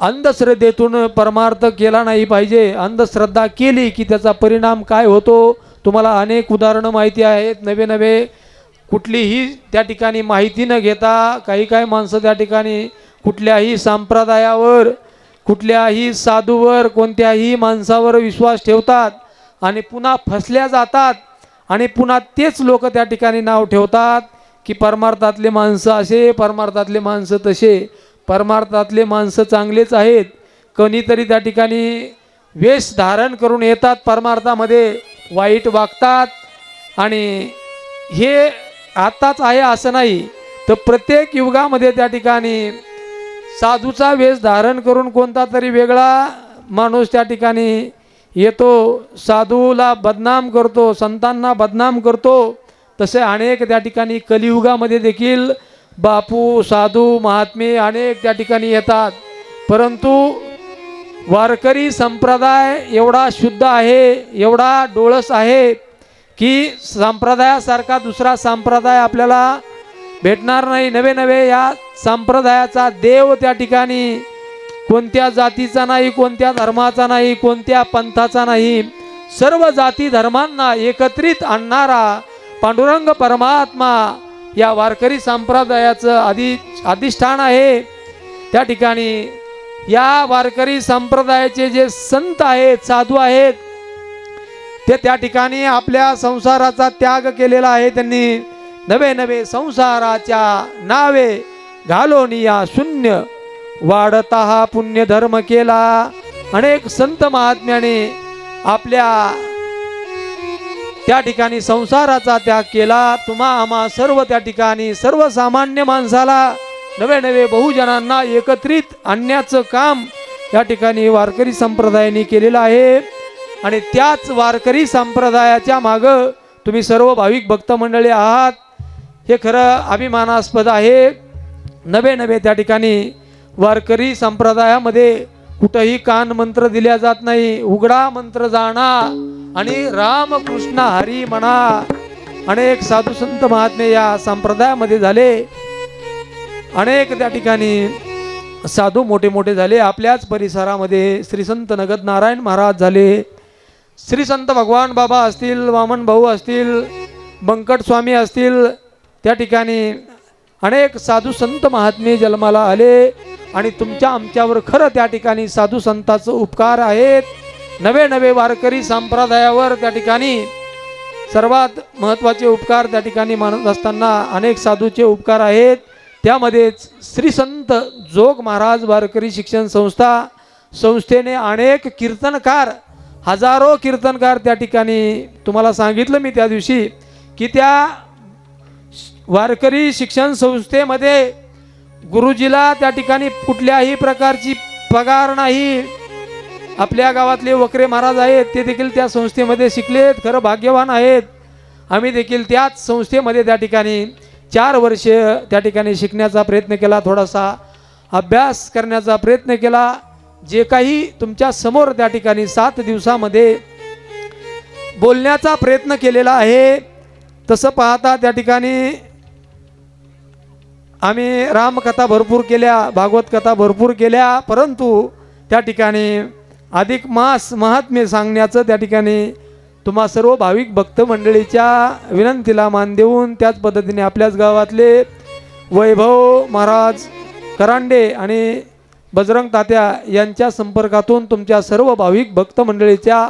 अंधश्रद्धेतून परमार्थ केला नाही पाहिजे. अंधश्रद्धा केली की त्याचा परिणाम काय होतो तुम्हाला अनेक उदाहरणं माहिती आहेत. नवे कुठलीही त्या ठिकाणी माहिती न घेता काही माणसं त्या ठिकाणी कुठल्याही संप्रदायावर, कुठल्याही साधूवर, कोणत्याही माणसावर विश्वास ठेवतात आणि पुन्हा फसल्या जातात. आणि पुन्हा तेच लोक त्या ठिकाणी नाव ठेवतात की परमार्थातले माणसं असे, परमार्थातले माणसं तसे. परमार्थातले माणसं चांगलेच आहेत. कोणीतरी त्या ठिकाणी वेश धारण करून येतात, परमार्थामध्ये वाईट वागतात. आणि हे आताच आहे असं नाही, तर प्रत्येक युगामध्ये त्या ठिकाणी साधूचा वेश धारण करून कोणता तरी वेगळा माणूस त्या ठिकाणी येतो, साधूला बदनाम करतो, संतांना बदनाम करतो. तसे अनेक त्या ठिकाणी कलियुगामध्ये देखील बापू, साधू, महात्मे अनेक त्या ठिकाणी येतात. परंतु वारकरी संप्रदाय एवढा शुद्ध आहे, एवढा डोळस आहे की संप्रदायासारखा दुसरा संप्रदाय आपल्याला भेटणार नाही. नवे या संप्रदायाचा देव त्या ठिकाणी कोणत्या जातीचा नाही, कोणत्या धर्माचा नाही, कोणत्या पंथाचा नाही, सर्व जाती धर्मांना एकत्रित आणणारा पांडुरंग परमात्मा या वारकरी संप्रदायाचं अधिष्ठान आहे. त्या ठिकाणी या वारकरी संप्रदायाचे जे संत आहेत, साधू आहेत, ते त्या ठिकाणी आपल्या संसाराचा त्याग केलेला आहे. त्यांनी नवे संसाराच्या नावे घालोन या शून्य वाढता हा पुण्य धर्म केला. अनेक संत महात्म्याने आपल्या त्या ठिकाणी संसाराचा त्याग केला. तुम्हा आम्हा सर्व त्या ठिकाणी सर्वसामान्य माणसाला नवे बहुजनांना एकत्रित आणण्याचं काम या ठिकाणी वारकरी संप्रदायाने केलेलं आहे. आणि त्याच वारकरी संप्रदायाच्या मागं तुम्ही सर्व भाविक भक्त मंडळी आहात, हे खरं अभिमानास्पद आहे. नवे त्या ठिकाणी वारकरी संप्रदायामध्ये कुठंही कान मंत्र दिल्या जात नाही. उघडा मंत्र जाणा आणि राम कृष्ण हरी म्हणा. अनेक साधू संत महात्मे या संप्रदायामध्ये झाले. अनेक त्या ठिकाणी साधू मोठे झाले. आपल्याच परिसरामध्ये श्री संत नगद नारायण महाराज झाले, श्री संत भगवान बाबा असतील, वामन भाऊ असतील, बंकट स्वामी असतील, त्या ठिकाणी अनेक साधू संत महात्मे जन्माला आले. आणि तुमच्या आमच्यावर खरं त्या ठिकाणी साधू संतांचे उपकार आहेत. नवे वारकरी संप्रदायावर त्या ठिकाणी सर्वात महत्त्वाचे उपकार त्या ठिकाणी मानत असताना अनेक साधूचे उपकार आहेत. त्यामध्ये श्री संत जोग महाराज वारकरी शिक्षण संस्थेने अनेक कीर्तनकार, हजारो कीर्तनकार त्या ठिकाणी तुम्हाला सांगितलं मी त्या दिवशी की त्या वारकरी शिक्षण संस्थेमध्ये गुरुजीला त्या ठिकाणी कुठल्याही प्रकारची पगार नाही. आपल्या गावातले वक्रे महाराज आहेत, ते देखील त्या संस्थेमध्ये शिकलेत, खरं भाग्यवान आहेत. आम्ही देखील त्याच संस्थेमध्ये त्या ठिकाणी 4 वर्ष त्या ठिकाणी शिकण्याचा प्रयत्न केला, थोडासा अभ्यास करण्याचा प्रयत्न केला. जे काही तुमच्या समोर त्या ठिकाणी 7 दिवसामध्ये बोलण्याचा प्रयत्न केलेला आहे, तसं पाहता त्या ठिकाणी आम्ही रामकथा भरपूर केल्या, भागवत कथा भरपूर केल्या, परंतु त्या ठिकाणी अधिक मास महात्म्य सांगण्याचं त्या ठिकाणी तुम्हा सर्व भाविक भक्त मंडळीच्या विनंतीला मान देऊन त्याच पद्धतीने आपल्याच गावातले वैभव महाराज करांडे आणि बजरंग तात्या यांच्या संपर्कातून तुमच्या सर्व भाविक भक्त मंडळीच्या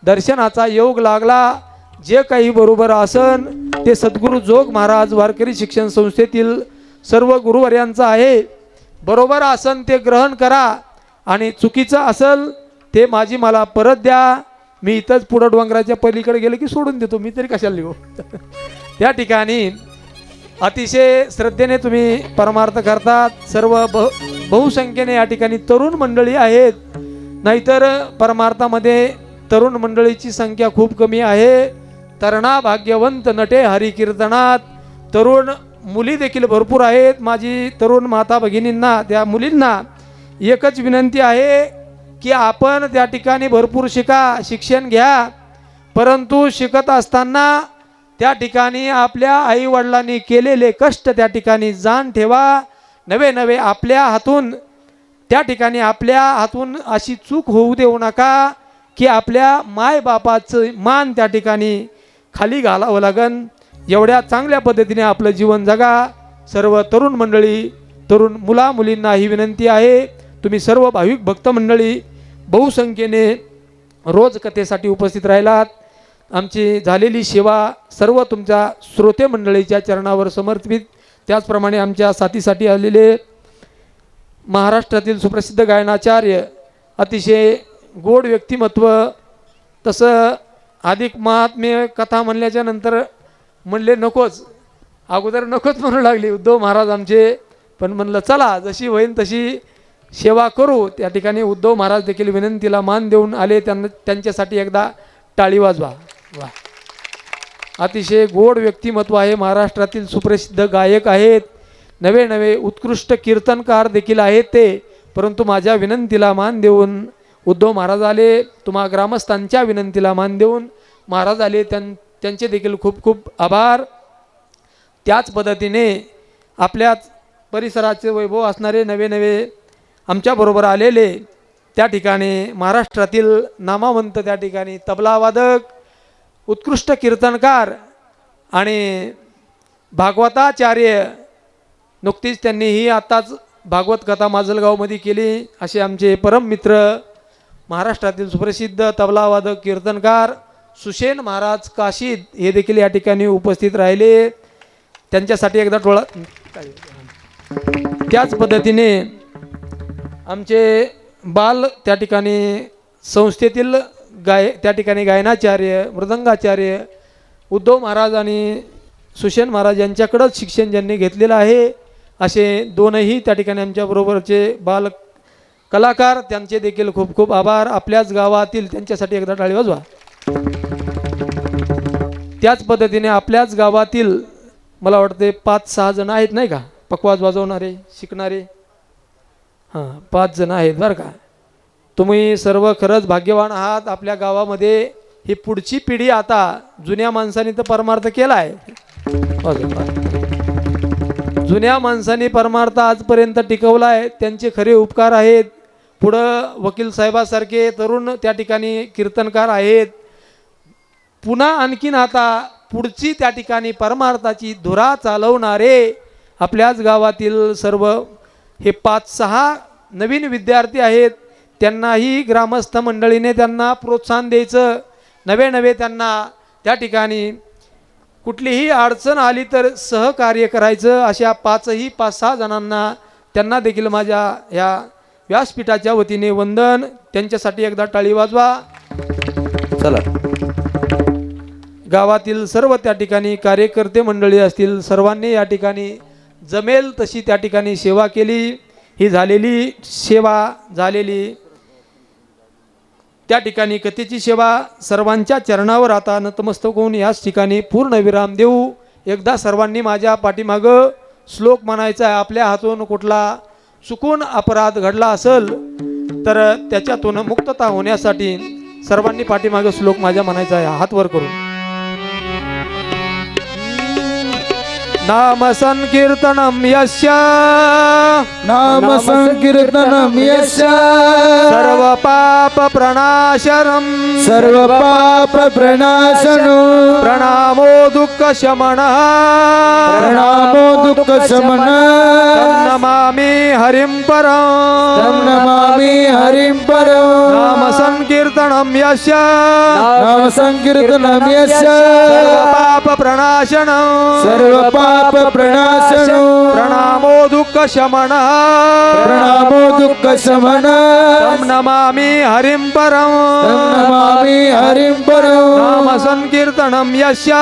दर्शनाचा योग लागला. जे काही बरोबर असन ते सद्गुरू जोग महाराज वारकरी शिक्षण संस्थेतील सर्व गुरुवर्यांचं आहे. बरोबर असन ते ग्रहण करा आणि चुकीचं असल ते माझी मला परत द्या. मी इथंच पुढं डोंगराच्या पलीकडे गेलं की सोडून देतो, मी तरी कशाला लिहू. त्या ठिकाणी अतिशय श्रद्धेने तुम्ही परमार्थ करतात. सर्व बहुसंख्येने या ठिकाणी तरुण मंडळी आहेत, नाहीतर परमार्थामध्ये तरुण मंडळीची संख्या खूप कमी आहे. तरणा भाग्यवंत नटे हरी कीर्तनात. तरुण मुली देखील भरपूर आहेत. माझी तरुण माता भगिनींना, त्या मुलींना एकच विनंती आहे की आपण त्या ठिकाणी भरपूर शिक्षण घ्या, परंतु शिकत असताना त्या ठिकाणी आपल्या आईवडिलांनी केलेले कष्ट त्या ठिकाणी जाण ठेवा. नवे नवे आपल्या हातून त्या ठिकाणी आपल्या हातून अशी चूक होऊ देऊ नका की आपल्या मायबापाचं मान त्या ठिकाणी खाली घालावं लागन. एवढ्या चांगल्या पद्धतीने आपलं जीवन जगा. सर्व तरुण मंडळी, तरुण मुला मुलींना ही विनंती आहे. तुम्ही सर्व भाविक भक्त मंडळी बहुसंख्येने रोज कथेसाठी उपस्थित राहिलात. आमची झालेली सेवा सर्व तुमच्या श्रोते मंडळीच्या चरणावर समर्पित. त्याचप्रमाणे आमच्या साथीसाठी आलेले महाराष्ट्रातील सुप्रसिद्ध गायनाचार्य, अतिशय गोड व्यक्तिमत्व. तसं अधिक महात्म्य कथा म्हणल्याच्या नंतर म्हणले नकोच, अगोदर नकोच म्हणू लागले उद्धव महाराज आमचे, पण म्हणलं चला जशी होईल तशी सेवा करू. त्या ठिकाणी उद्धव महाराज देखील विनंतीला मान देऊन आले. त्यांच्यासाठी एकदा टाळी वाजवा. वा, अतिशय गोड व्यक्तिमत्व आहे. महाराष्ट्रातील सुप्रसिद्ध गायक आहेत, नवे नवे उत्कृष्ट कीर्तनकार देखील आहेत ते. परंतु माझ्या विनंतीला मान देऊन उद्धव महाराज आले. तुम्हा ग्रामस्थांच्या विनंतीला मान देऊन महाराज आले. त्यांचे देखील खूप खूप आभार. त्याच पद्धतीने आपल्याच परिसराचे वैभव असणारे नवे नवे आमच्याबरोबर आलेले त्या ठिकाणी महाराष्ट्रातील नामवंत त्या ठिकाणी तबलावादक, उत्कृष्ट कीर्तनकार आणि भागवताचार्य, नुकतीच त्यांनी ही आताच भागवत कथा माजलगावमध्ये केली, असे आमचे परम मित्र महाराष्ट्रातील सुप्रसिद्ध तबलावादक कीर्तनकार सुषेण महाराज काशीद हे देखील या ठिकाणी उपस्थित राहिले. त्यांच्यासाठी एकदा टोळा. त्याच पद्धतीने आमचे बाल त्या ठिकाणी संस्थेतील त्या ठिकाणी गायनाचार्य, मृदंगाचार्य उद्धव महाराज आणि सुषेण महाराज यांच्याकडंच शिक्षण ज्यांनी घेतलेलं आहे, असे दोनही त्या ठिकाणी आमच्याबरोबरचे बाल कलाकार, त्यांचे देखील खूप खूप आभार. आपल्याच गावातील त्यांच्यासाठी एकदा टाळी वाजवा. त्याच पद्धतीने आपल्याच गावातील मला वाटते 5-6 जण आहेत नाही का पकवाज वाजवणारे, शिकणारे. हां, 5 जण आहेत बरं का. तुम्ही सर्व खरंच भाग्यवान आहात. आपल्या गावामध्ये ही पुढची पिढी, आता जुन्या माणसांनी तर परमार्थ केला आहे, जुन्या माणसांनी परमार्थ आजपर्यंत टिकवला आहे, त्यांचे खरे उपकार आहेत. पुढं वकील साहेबासारखे तरुण त्या ठिकाणी कीर्तनकार आहेत. पुन्हा आणखीन आता पुढची त्या ठिकाणी परमार्थाची धुरा चालवणारे आपल्याच गावातील सर्व हे 5-6 नवीन विद्यार्थी आहेत. त्यांनाही ग्रामस्थ मंडळीने त्यांना प्रोत्साहन द्यायचं. नवे नवे त्यांना त्या ठिकाणी कुठलीही अडचण आली तर सहकार्य करायचं. अशा 5-6 जणांना त्यांना देखील माझ्या ह्या व्यासपीठाच्या वतीने वंदन. त्यांच्यासाठी एकदा टाळी वाजवा. चला. गावातील सर्व त्या ठिकाणी कार्यकर्ते मंडळी असतील, सर्वांनी या ठिकाणी जमेल तशी त्या ठिकाणी सेवा केली. ही झालेली सेवा, झालेली त्या ठिकाणी कथेची सेवा सर्वांच्या चरणावर आता नतमस्तक होऊन याच ठिकाणी पूर्ण विराम देऊ. एकदा सर्वांनी माझ्या पाठीमागं श्लोक म्हणायचा आहे. आपल्या हातून कुठला चुकून अपराध घडला असेल तर त्याच्यातून मुक्तता होण्यासाठी सर्वांनी पाठीमागे श्लोक माझ्या म्हणायचा आहे. हात वर करून नाम संकीर्तनम यस्य नाम संकीर्तनम यस्य सर्व पाप प्रणाशनम सर्व पाप प्रणाशनं प्रणामो दुःख शमन प्रणामो दुःख शमन नमामि हरिं परम तं नमामि हरिं परम नाम संकीर्तनम यस्य नाम संकीर्तनम यस्य सर्व पाप प्रणाशनम सर्व पाप प्रणाशनं प्रणामो दुःख शमन प्रणामो दुःख शमन तं नमामि हरिं परम तं नमामि हरिं परम नाम संकीर्तनम यस्य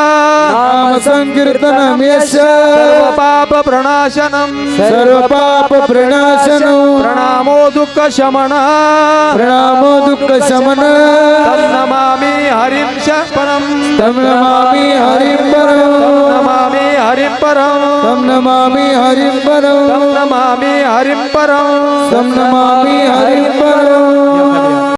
नाम संकीर्तनम यस्य सर्व पाप प्रणाशनम सर्व पाप प्रणाशनं प्रणामो दुःख शमन प्रणामो दुःख शमन तं नमामि हरिं परम तं नमामि हरिं परम नमामि हरिं परम तं नमामि हरिं परम तं नमामि हरिं परम तं नमामि हरिं परम